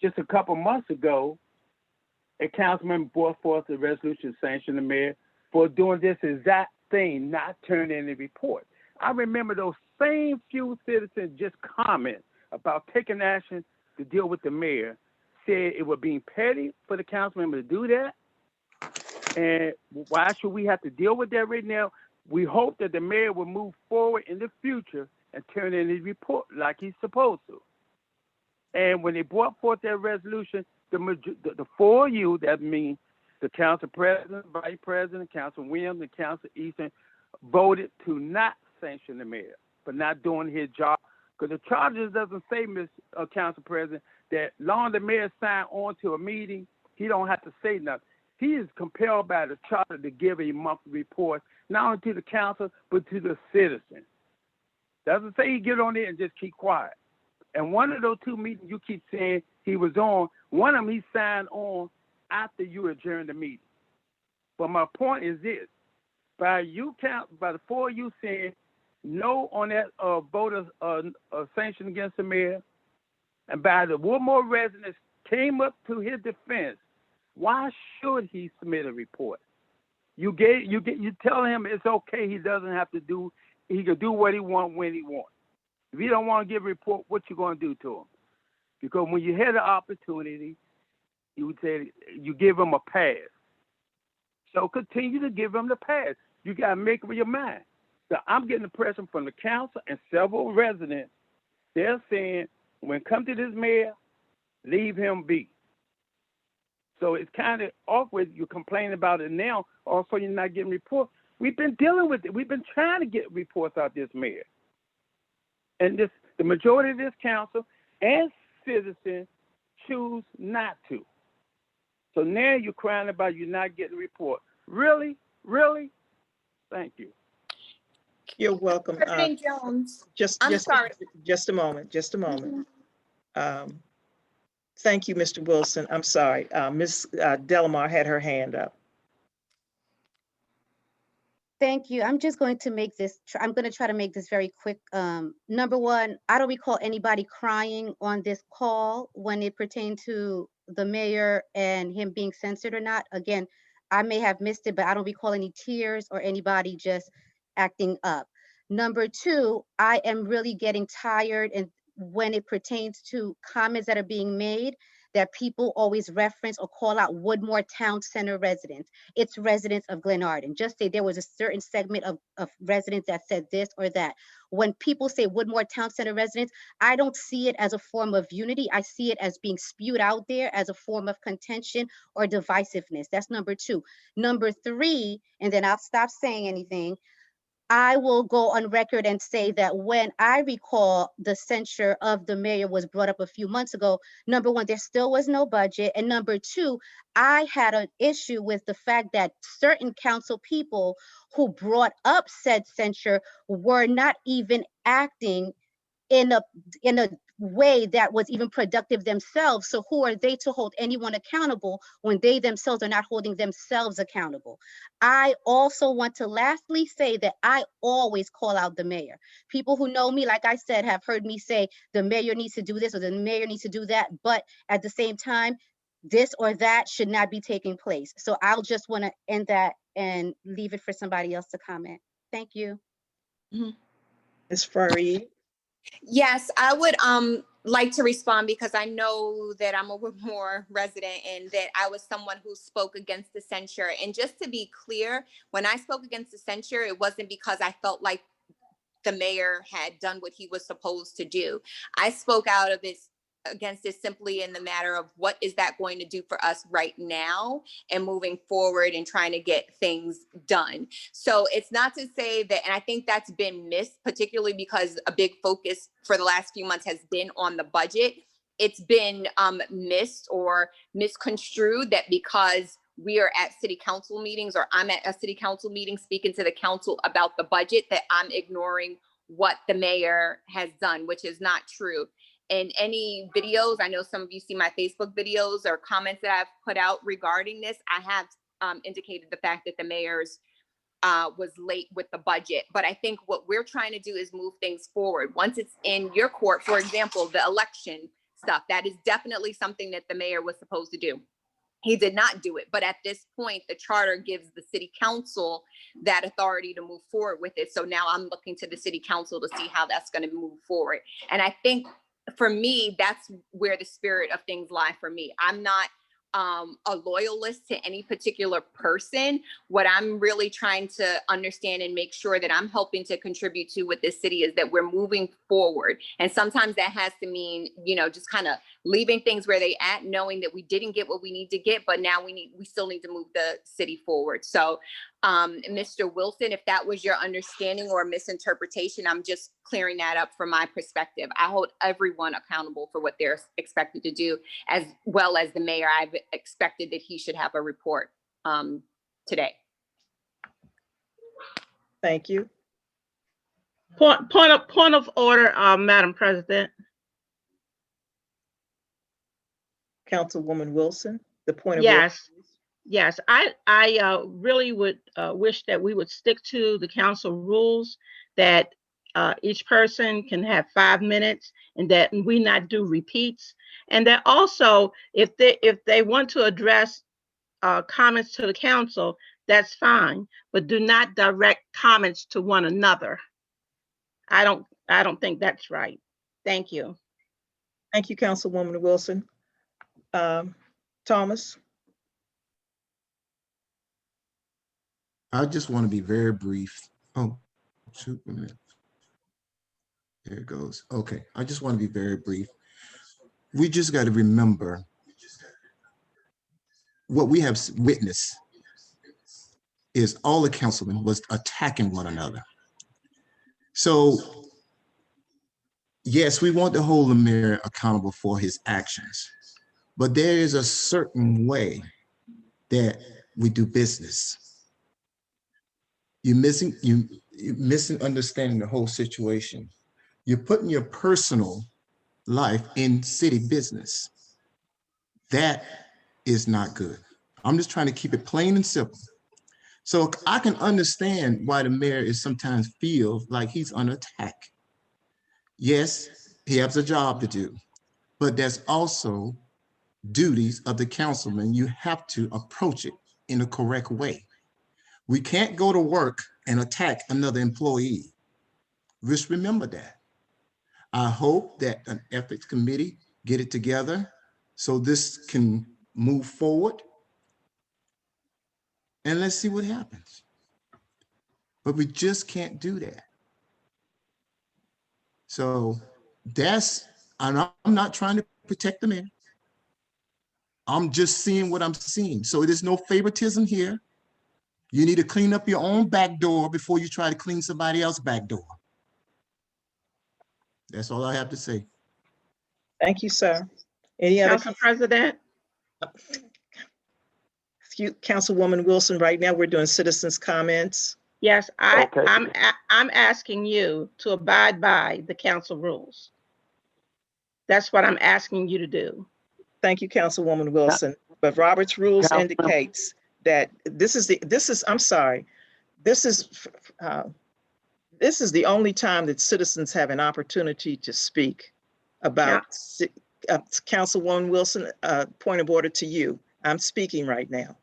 N: Just a couple months ago, a councilman brought forth a resolution sanctioning the mayor for doing this exact thing, not turning in a report. I remember those same few citizens just comment about taking action to deal with the mayor, said it was being petty for the council member to do that. And why should we have to deal with that right now? We hope that the mayor will move forward in the future and turn in his report like he's supposed to. And when they brought forth that resolution, the four of you, that means the council president, vice president, Council Williams, and Council Easton, voted to not sanction the mayor for not doing his job. Because the charges doesn't say, Council President, that long as the mayor signed on to a meeting, he don't have to say nothing. He is compelled by the charter to give a monthly report, not only to the council, but to the citizens. Doesn't say he get on there and just keep quiet. And one of those two meetings you keep saying he was on, one of them he signed on after you adjourned the meeting. But my point is this: by the four of you saying no on that voter sanction against the mayor, and by the Woodmore residents came up to his defense, why should he submit a report? You tell him it's okay. He doesn't have to do. He can do what he wants when he wants. If he don't want to give a report, what you going to do to him? Because when you had the opportunity, you would say you give him a pass. So continue to give him the pass. You got to make up your mind. So I'm getting the pressure from the council and several residents. They're saying, when it comes to this mayor, leave him be. So it's kind of awkward. You complain about it now, also you're not getting reports. We've been dealing with it. We've been trying to get reports out this mayor. And the majority of this council and citizens choose not to. So now you're crying about you not getting a report. Really? Really? Thank you.
A: You're welcome.
M: President Jones.
A: I'm
M: sorry.
A: Just a moment. Thank you, Mr. Wilson. I'm sorry. Ms. Delamar had her hand up.
J: Thank you. I'm just going to make this, I'm going to try to make this very quick. Number one, I don't recall anybody crying on this call when it pertained to the mayor and him being censored or not. Again, I may have missed it, but I don't recall any tears or anybody just acting up. Number two, I am really getting tired, and when it pertains to comments that are being made, that people always reference or call out Woodmore Town Center residents. It's residents of Glenarden. Just say there was a certain segment of residents that said this or that. When people say Woodmore Town Center residents, I don't see it as a form of unity. I see it as being spewed out there as a form of contention or divisiveness. That's number two. Number three, and then I'll stop saying anything, I will go on record and say that when I recall the censure of the mayor was brought up a few months ago, number one, there still was no budget. And number two, I had an issue with the fact that certain council people who brought up said censure were not even acting in a way that was even productive themselves. So who are they to hold anyone accountable when they themselves are not holding themselves accountable? I also want to lastly say that I always call out the mayor. People who know me, like I said, have heard me say the mayor needs to do this or the mayor needs to do that. But at the same time, this or that should not be taking place. So I'll just want to end that and leave it for somebody else to comment. Thank you.
A: Ms. Fareed.
M: Yes, I would like to respond because I know that I'm a Woodmore resident and that I was someone who spoke against the censure. And just to be clear, when I spoke against the censure, it wasn't because I felt like the mayor had done what he was supposed to do. I spoke out of it against it simply in the matter of what is that going to do for us right now and moving forward and trying to get things done. So it's not to say that, and I think that's been missed, particularly because a big focus for the last few months has been on the budget. It's been missed or misconstrued that because we are at city council meetings or I'm at a city council meeting speaking to the council about the budget, that I'm ignoring what the mayor has done, which is not true. In any videos, I know some of you see my Facebook videos or comments that I've put out regarding this, I have indicated the fact that the mayor's was late with the budget. But I think what we're trying to do is move things forward. Once it's in your court, for example, the election stuff, that is definitely something that the mayor was supposed to do. he did not do it. But at this point, the charter gives the city council that authority to move forward with it. So now I'm looking to the city council to see how that's going to move forward. And I think for me, that's where the spirit of things lie for me. I'm not a loyalist to any particular person. What I'm really trying to understand and make sure that I'm helping to contribute to with this city is that we're moving forward. And sometimes that has to mean, you know, just kind of leaving things where they at, knowing that we didn't get what we need to get, but now we still need to move the city forward. So Mr. Wilson, if that was your understanding or misinterpretation, I'm just clearing that up from my perspective. I hold everyone accountable for what they're expected to do, as well as the mayor. I've expected that he should have a report today.
A: Thank you.
F: Point of order, Madam President.
A: Councilwoman Wilson, the point of
F: Yes. Yes, I really would wish that we would stick to the council rules, that each person can have 5 minutes and that we not do repeats. And that also, if they want to address comments to the council, that's fine, but do not direct comments to one another. I don't think that's right. Thank you.
A: Thank you, Councilwoman Wilson. Thomas?
L: I just want to be very brief. Oh, shoot, a minute. There it goes. Okay, I just want to be very brief. We just got to remember what we have witnessed is all the councilmen was attacking one another. So yes, we want to hold the mayor accountable for his actions, but there is a certain way that we do business. You're misunderstanding the whole situation. You're putting your personal life in city business. That is not good. I'm just trying to keep it plain and simple. So I can understand why the mayor is sometimes feels like he's under attack. Yes, he has a job to do, but there's also duties of the councilman. You have to approach it in a correct way. We can't go to work and attack another employee. Just remember that. I hope that an ethics committee get it together so this can move forward. And let's see what happens. But we just can't do that. So I'm not trying to protect the mayor. I'm just seeing what I'm seeing. So there's no favoritism here. You need to clean up your own back door before you try to clean somebody else's back door. That's all I have to say.
A: Thank you, sir. Any other?
F: Council President?
A: Excuse Councilwoman Wilson, right now we're doing citizens' comments.
F: Yes,
N: Okay.
F: I'm asking you to abide by the council rules. That's what I'm asking you to do.
A: Thank you, Councilwoman Wilson. But Robert's rules
N: Councilman-
A: indicates that this is the only time that citizens have an opportunity to speak about. Councilwoman Wilson, point of order to you. I'm speaking right now.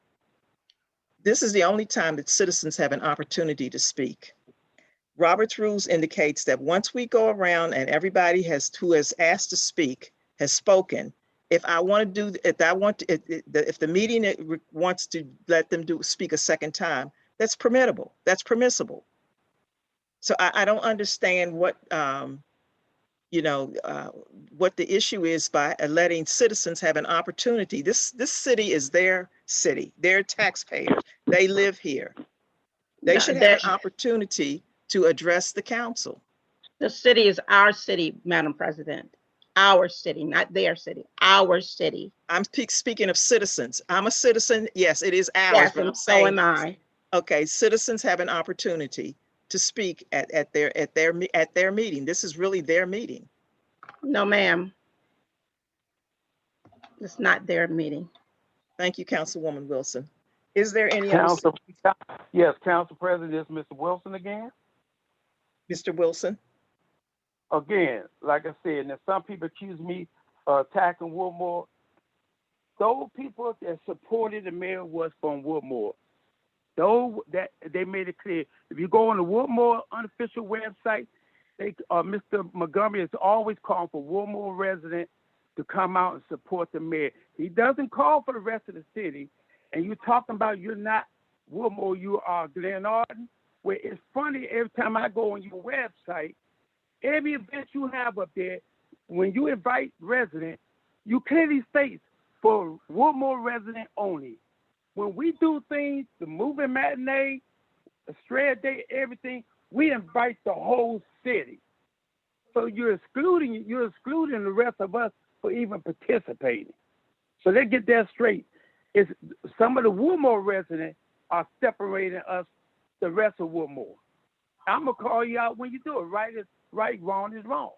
A: This is the only time that citizens have an opportunity to speak. Robert's rules indicates that once we go around and everybody who has asked to speak has spoken, if the meeting wants to let them speak a second time, that's permissible. That's permissible. So I don't understand what the issue is by letting citizens have an opportunity. This city is their city, their taxpayers. They live here. They should have an opportunity to address the council.
F: The city is our city, Madam President. Our city, not their city, our city.
A: I'm speaking of citizens. I'm a citizen. Yes, it is ours.
F: Yes,
A: but I'm
F: and so
A: saying,
F: am I.
A: okay, citizens have an opportunity to speak at their meeting. This is really their meeting.
F: No, ma'am. It's not their meeting.
A: Thank you, Councilwoman Wilson. Is there any other?
N: Yes, Council President, it's Mr. Wilson again.
A: Mr. Wilson?
N: Again, like I said, now some people accuse me of attacking Wilmore. those people that supported the mayor was from Woodmore. Though that they made it clear. If you go on the Woodmore unofficial website, Mr. Montgomery is always calling for Woodmore residents to come out and support the mayor. He doesn't call for the rest of the city. And you're talking about you're not Woodmore, you are Glenarden. Where it's funny, every time I go on your website, every event you have up there, when you invite residents, you clearly state for Woodmore resident only. When we do things, the movie matinee, the Shred Day, everything, we invite the whole city. So you're excluding the rest of us for even participating. So let's get that straight. It's some of the Woodmore residents are separating us, the rest of Woodmore. I'm gonna call you out when you do it. Right is right, wrong is wrong.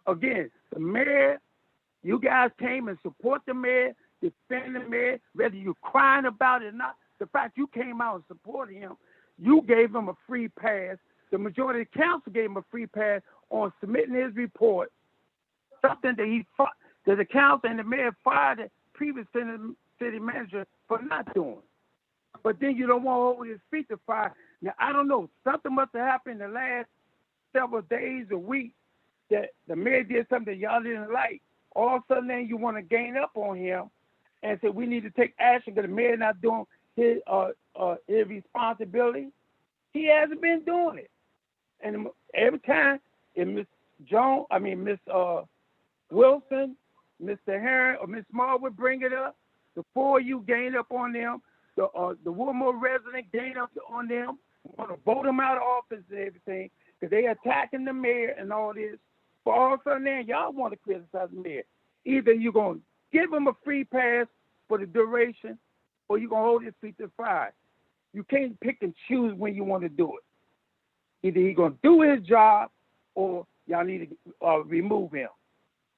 N: Again, the mayor, you guys came and support the mayor, defend the mayor, whether you're crying about it or not. The fact you came out and supported him, you gave him a free pass. The majority of the council gave him a free pass on submitting his report, something that the council and the mayor fired the previous city manager for not doing. But then you don't want to hold his feet to fire. Now, I don't know. Something must have happened in the last several days or weeks that the mayor did something y'all didn't like. All of a sudden, then you want to gain up on him and say we need to take action because the mayor not doing his responsibility. He hasn't been doing it. And every time, if Miss Wilson, Mr. Herring, or Miss Small would bring it up, the four of you gain up on them. The Woodmore resident gain up on them, want to vote them out of office and everything, because they attacking the mayor and all this. But all of a sudden, then y'all want to criticize the mayor. Either you're going to give him a free pass for the duration, or you're going to hold his feet to the fire. You can't pick and choose when you want to do it. Either he's going to do his job, or y'all need to remove him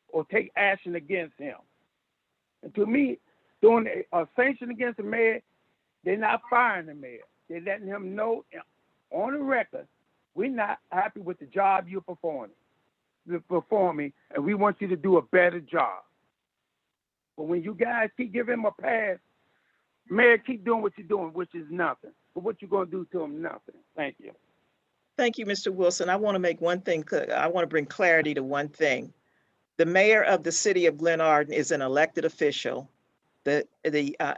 N: or take action against him. And to me, doing a sanction against the mayor, they're not firing the mayor. They're letting him know on the record, we're not happy with the job you're performing, and we want you to do a better job. But when you guys keep giving him a pass, mayor, keep doing what you're doing, which is nothing. But what you going to do to him, nothing. Thank you.
A: Thank you, Mr. Wilson. I want to make one thing clear. I want to bring clarity to one thing. The mayor of the city of Glenarden is an elected official. The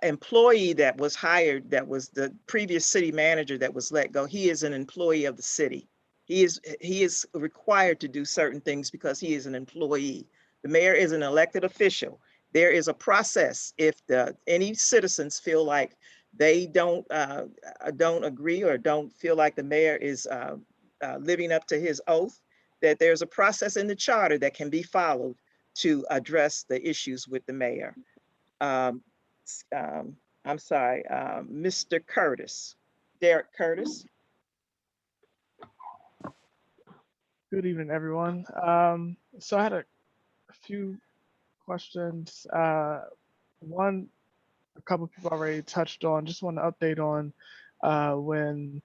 A: employee that was hired, that was the previous city manager that was let go, he is an employee of the city. He is required to do certain things because he is an employee. The mayor is an elected official. There is a process. If any citizens feel like they don't agree or don't feel like the mayor is living up to his oath, that there's a process in the charter that can be followed to address the issues with the mayor. I'm sorry, Mr. Curtis, Derek Curtis.
O: Good evening, everyone. So I had a few questions. One, a couple of people already touched on. Just want to update on when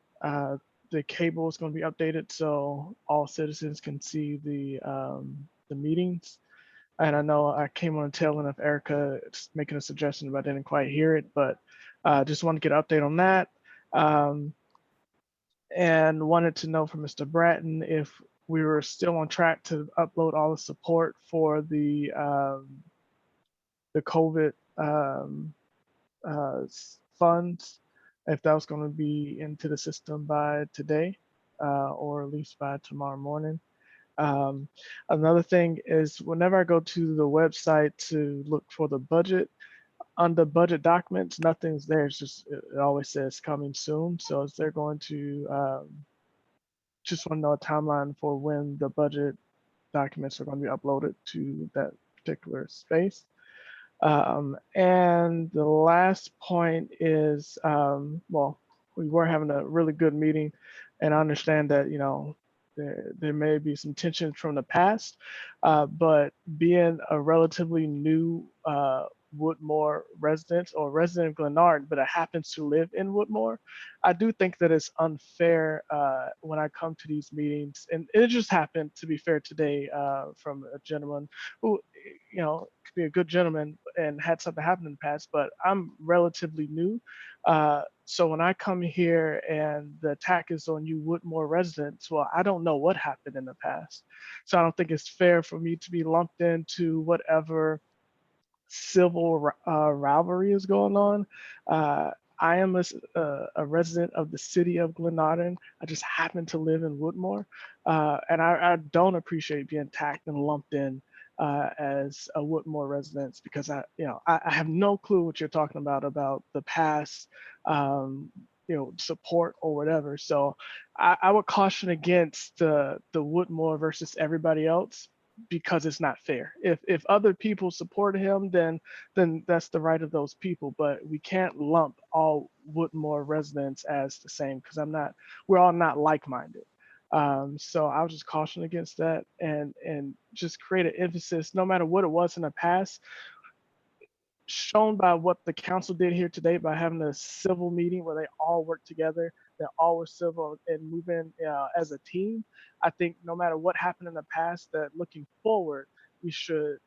O: the cable is going to be updated so all citizens can see the meetings. And I know I came on the tail end of Erica making a suggestion, but I didn't quite hear it. But just want to get an update on that. And wanted to know from Mr. Bratton if we were still on track to upload all the support for the COVID funds, if that was going to be into the system by today, or at least by tomorrow morning. Another thing is whenever I go to the website to look for the budget, under budget documents, nothing's there. It's just, it always says coming soon. So is there going to, just want to know a timeline for when the budget documents are going to be uploaded to that particular space. And the last point is, well, we were having a really good meeting, and I understand that, you know, there may be some tensions from the past, but being a relatively new Woodmore resident or resident of Glenarden, but it happens to live in Woodmore, I do think that it's unfair when I come to these meetings, and it just happened, to be fair, today from a gentleman who could be a good gentleman and had something happen in the past, but I'm relatively new. So when I come here and the attack is on you Woodmore residents, well, I don't know what happened in the past. So I don't think it's fair for me to be lumped into whatever civil rivalry is going on. I am a resident of the city of Glenarden. I just happen to live in Woodmore. And I don't appreciate being tagged and lumped in as a Woodmore resident, because I have no clue what you're talking about the past, support or whatever. So I would caution against the Woodmore versus everybody else, because it's not fair. If other people support him, then that's the right of those people. But we can't lump all Woodmore residents as the same, because we're all not like-minded. So I'll just caution against that, and just create an emphasis, no matter what it was in the past, shown by what the council did here today by having a civil meeting where they all worked together, they all were civil and moving as a team. I think no matter what happened in the past, that looking forward, we should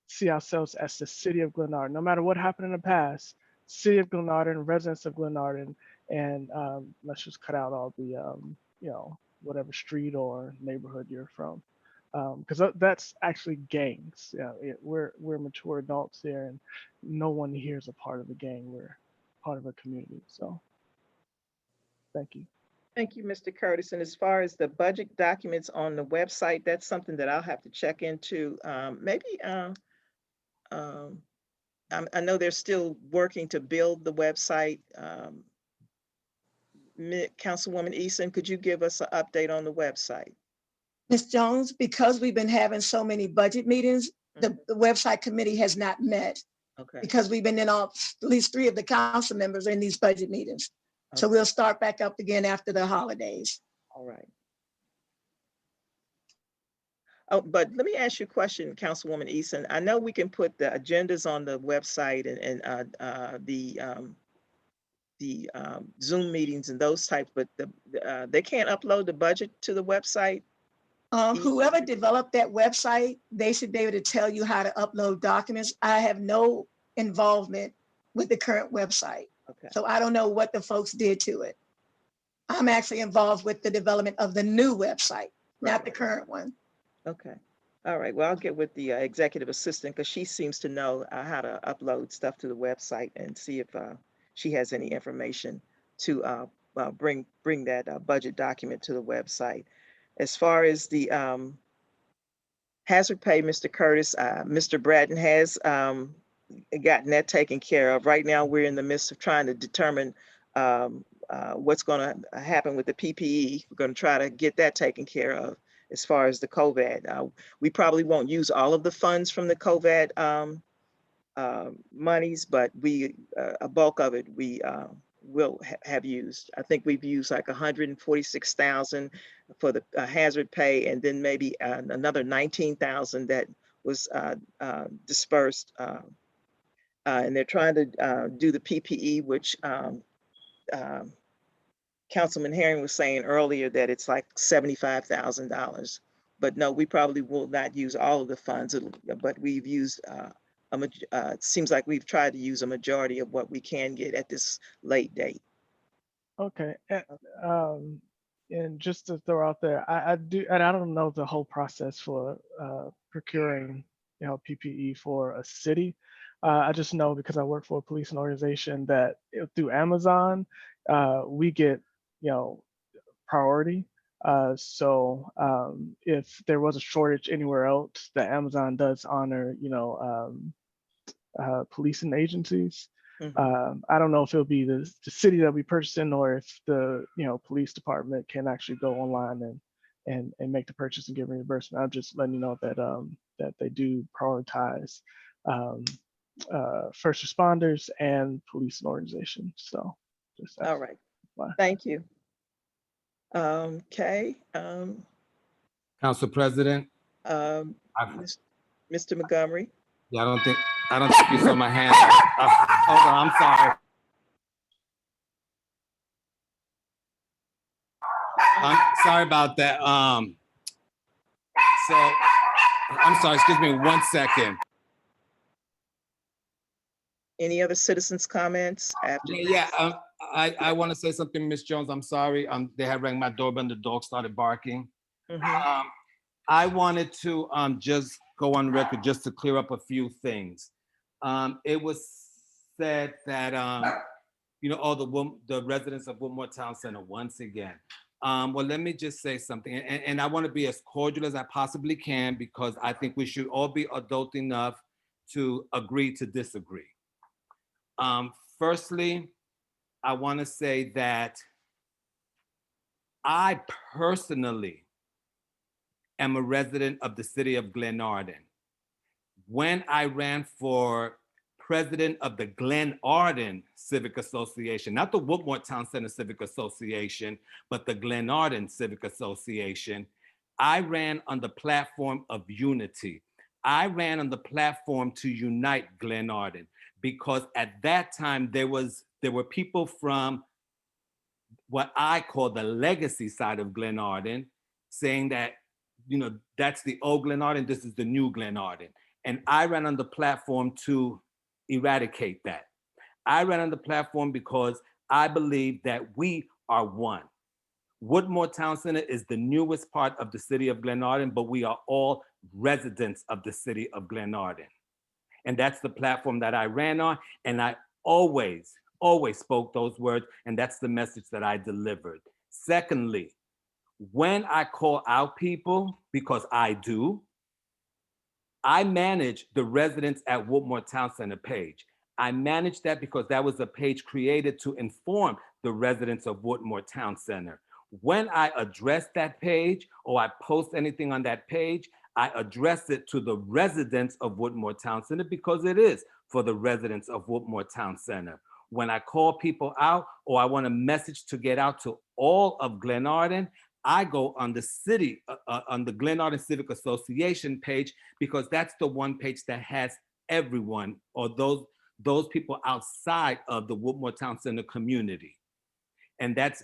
O: see ourselves as the city of Glenarden. No matter what happened in the past, city of Glenarden, residents of Glenarden, and let's just cut out all the, whatever street or neighborhood you're from. Because that's actually gangs. We're mature adults here, and no one here is a part of a gang. We're part of a community. So, thank you.
A: Thank you, Mr. Curtis. And as far as the budget documents on the website, that's something that I'll have to check into. I know they're still working to build the website. Councilwoman Eason, could you give us an update on the website?
D: Ms. Jones, because we've been having so many budget meetings, the website committee has not met.
A: Okay.
D: Because we've been in at least 3 of the council members in these budget meetings. Okay. So we'll start back up again after the holidays.
A: All right. Oh, but let me ask you a question, Councilwoman Eason. I know we can put the agendas on the website and the Zoom meetings and those types, but they can't upload the budget to the website.
D: Whoever developed that website, they should be able to tell you how to upload documents. I have no involvement with the current website. Okay. So I don't know what the folks did to it. I'm actually involved with the development of the new website, not the current one.
A: Okay. All right. Well, I'll get with the executive assistant, because she seems to know how to upload stuff to the website, and see if she has any information to bring that budget document to the website. As far as the hazard pay, Mr. Curtis, Mr. Bratton has gotten that taken care of. Right now, we're in the midst of trying to determine what's going to happen with the PPE. We're going to try to get that taken care of as far as the COVID. We probably won't use all of the funds from the COVID monies, but a bulk of it we will have used. I think we've used like 146,000 for the hazard pay, and then maybe another 19,000 that was dispersed. And they're trying to do the PPE, which Councilman Herring was saying earlier that it's like $75,000. But no, we probably will not use all of the funds, but we've used it seems like we've tried to use a majority of what we can get at this late date.
O: Okay. And just to throw out there, I do, and I don't know the whole process for procuring, PPE for a city. I just know, because I work for a policing organization, that through Amazon, we get, priority. So if there was a shortage anywhere else, that Amazon does honor, policing agencies. Mm-hmm. I don't know if it'll be the city that we purchase in, or if the police department can actually go online and make the purchase and give reimbursement. I'm just letting you know that that they do prioritize first responders and police organizations. So just
A: all right. Thank you. Okay.
K: Council President.
A: Mr. Montgomery.
K: Yeah, I don't think you saw my hand. Hold on, I'm sorry. I'm sorry about that. So I'm sorry, excuse me, 1 second.
A: Any other citizens' comments after?
K: I want to say something, Ms. Jones. I'm sorry. They had rang my doorbell and the dog started barking.
A: Mhm.
K: I wanted to just go on record just to clear up a few things. It was said that all the residents of Woodmore Town Center once again. Well, let me just say something, and I want to be as cordial as I possibly can because I think we should all be adult enough to agree to disagree. Firstly, I want to say that I personally am a resident of the city of Glenarden. When I ran for president of the Glenarden Civic Association, not the Woodmore Town Center Civic Association, but the Glenarden Civic Association, I ran on the platform of unity. I ran on the platform to unite Glenarden because at that time there were people from what I call the legacy side of Glenarden saying that, that's the old Glenarden, this is the new Glenarden. And I ran on the platform to eradicate that. I ran on the platform because I believe that we are one. Woodmore Town Center is the newest part of the city of Glenarden, but we are all residents of the city of Glenarden. And that's the platform that I ran on. And I always spoke those words. And that's the message that I delivered. Secondly, when I call out people, because I do, I manage the residents at Woodmore Town Center page. I manage that because that was a page created to inform the residents of Woodmore Town Center. When I address that page or I post anything on that page, I address it to the residents of Woodmore Town Center because it is for the residents of Woodmore Town Center. When I call people out or I want a message to get out to all of Glenarden, I go on the city, on the Glenarden Civic Association page because that's the one page that has everyone or those people outside of the Woodmore Town Center community. And that's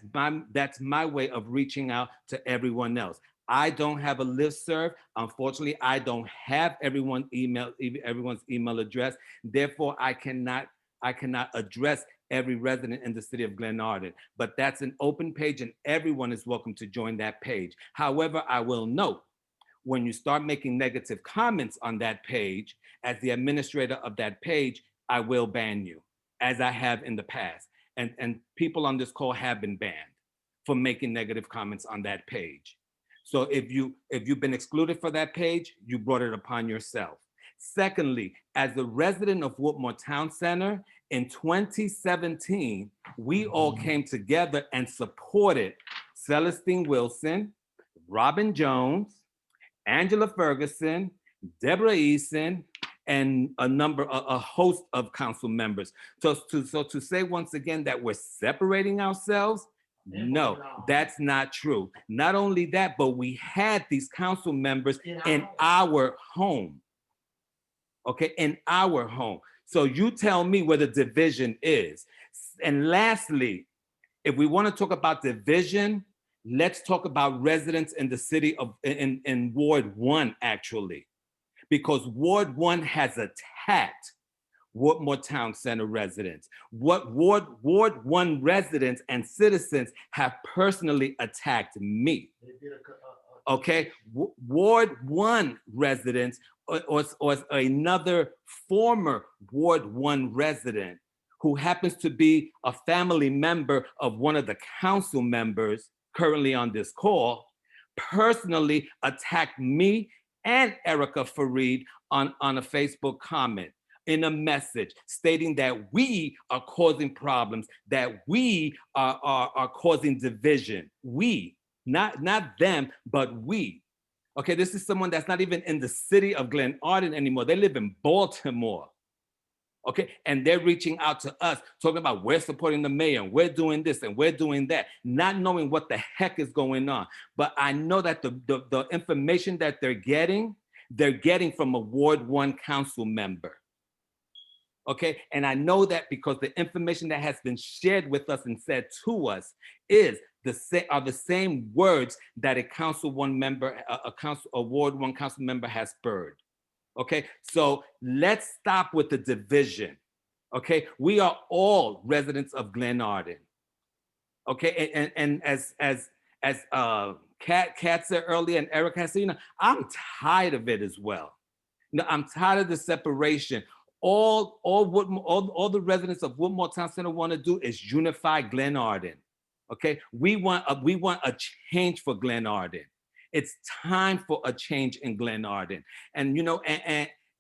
K: my way of reaching out to everyone else. I don't have a listserv. Unfortunately, I don't have everyone's email address. Therefore, I cannot address every resident in the city of Glenarden, but that's an open page and everyone is welcome to join that page. However, I will note, when you start making negative comments on that page, as the administrator of that page, I will ban you, as I have in the past. And people on this call have been banned for making negative comments on that page. So if you've been excluded for that page, you brought it upon yourself. Secondly, as a resident of Woodmore Town Center, in 2017, we all came together and supported Celestine Wilson, Robin Jones, Angela Ferguson, Deborah Eason, and a host of council members. So to say once again that we're separating ourselves, no, that's not true. Not only that, but we had these council members in our home. Okay, in our home. So you tell me where the division is. And lastly, if we want to talk about division, let's talk about residents in the city of, in Ward 1, actually. Because Ward 1 has attacked Woodmore Town Center residents. What Ward 1 residents and citizens have personally attacked me. Okay, Ward 1 residents or another former Ward 1 resident who happens to be a family member of one of the council members currently on this call, personally attacked me and Erica Farid on a Facebook comment in a message stating that we are causing problems, that we are causing division. We, not them, but we. Okay, this is someone that's not even in the city of Glenarden anymore. They live in Baltimore. Okay, and they're reaching out to us, talking about we're supporting the mayor, and we're doing this and we're doing that, not knowing what the heck is going on. But I know that the information that they're getting from a Ward 1 council member. Okay, and I know that because the information that has been shared with us and said to us is the same words that a Ward 1 council member has spurred. Okay, so let's stop with the division. Okay, we are all residents of Glenarden. Okay, and as Kat said earlier, and Eric has said, I'm tired of it as well. I'm tired of the separation. All the residents of Woodmore Town Center want to do is unify Glenarden. Okay, we want a change for Glenarden. It's time for a change in Glenarden. And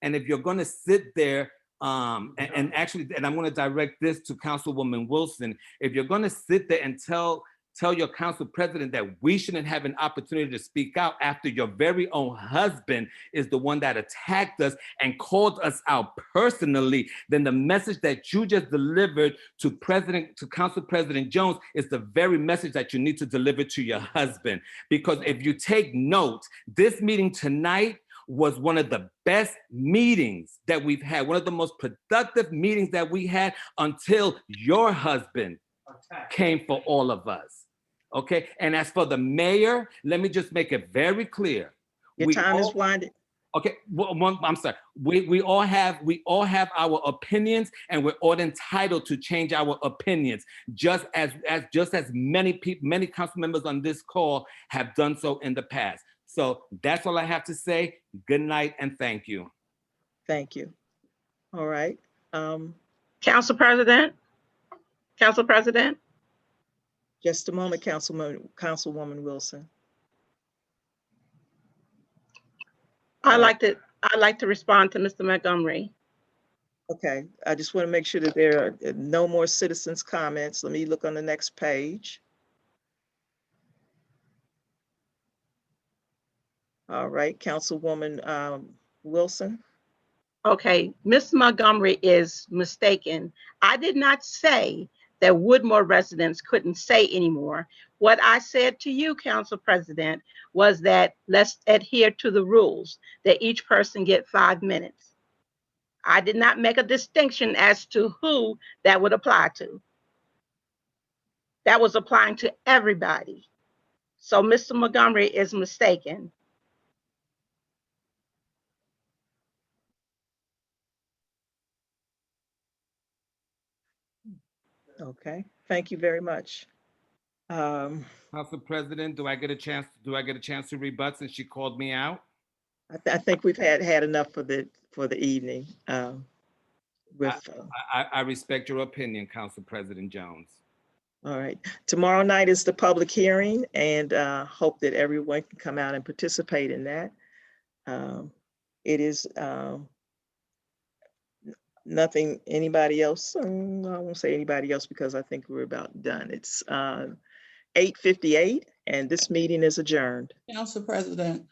K: and if you're going to sit there, and I'm going to direct this to Councilwoman Wilson, if you're going to sit there and tell your council president that we shouldn't have an opportunity to speak out after your very own husband is the one that attacked us and called us out personally, then the message that you just delivered to Council President Jones is the very message that you need to deliver to your husband. Because if you take note, this meeting tonight was one of the best meetings that we've had, one of the most productive meetings that we had until your husband came for all of us. Okay, and as for the mayor, let me just make it very clear.
A: Your time is winding.
K: Okay, I'm sorry. We all have our opinions, and we're all entitled to change our opinions, just as many council members on this call have done so in the past. So that's all I have to say. Good night and thank you.
A: Thank you. All right.
F: Council President.
A: Just a moment, Councilwoman Wilson.
F: I'd like to respond to Mr. Montgomery.
A: Okay, I just want to make sure that there are no more citizens' comments. Let me look on the next page. All right, Councilwoman Wilson.
F: Okay, Ms. Montgomery is mistaken. I did not say that Woodmore residents couldn't say anymore. What I said to you, Council President, was that let's adhere to the rules, that each person get 5 minutes. I did not make a distinction as to who that would apply to. That was applying to everybody. So Mr. Montgomery is mistaken.
A: Okay, thank you very much.
K: Council President, do I get a chance to rebut since she called me out?
A: I think we've had enough for the evening.
K: I respect your opinion, Council President Jones.
A: All right. Tomorrow night is the public hearing, and hope that everyone can come out and participate in that. It is nothing, anybody else? I won't say anybody else because I think we're about done. It's 8:58 and this meeting is adjourned.
H: Council President.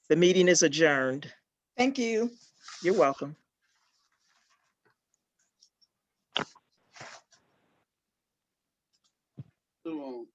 A: The meeting is adjourned.
D: Thank you.
A: You're welcome.
G: So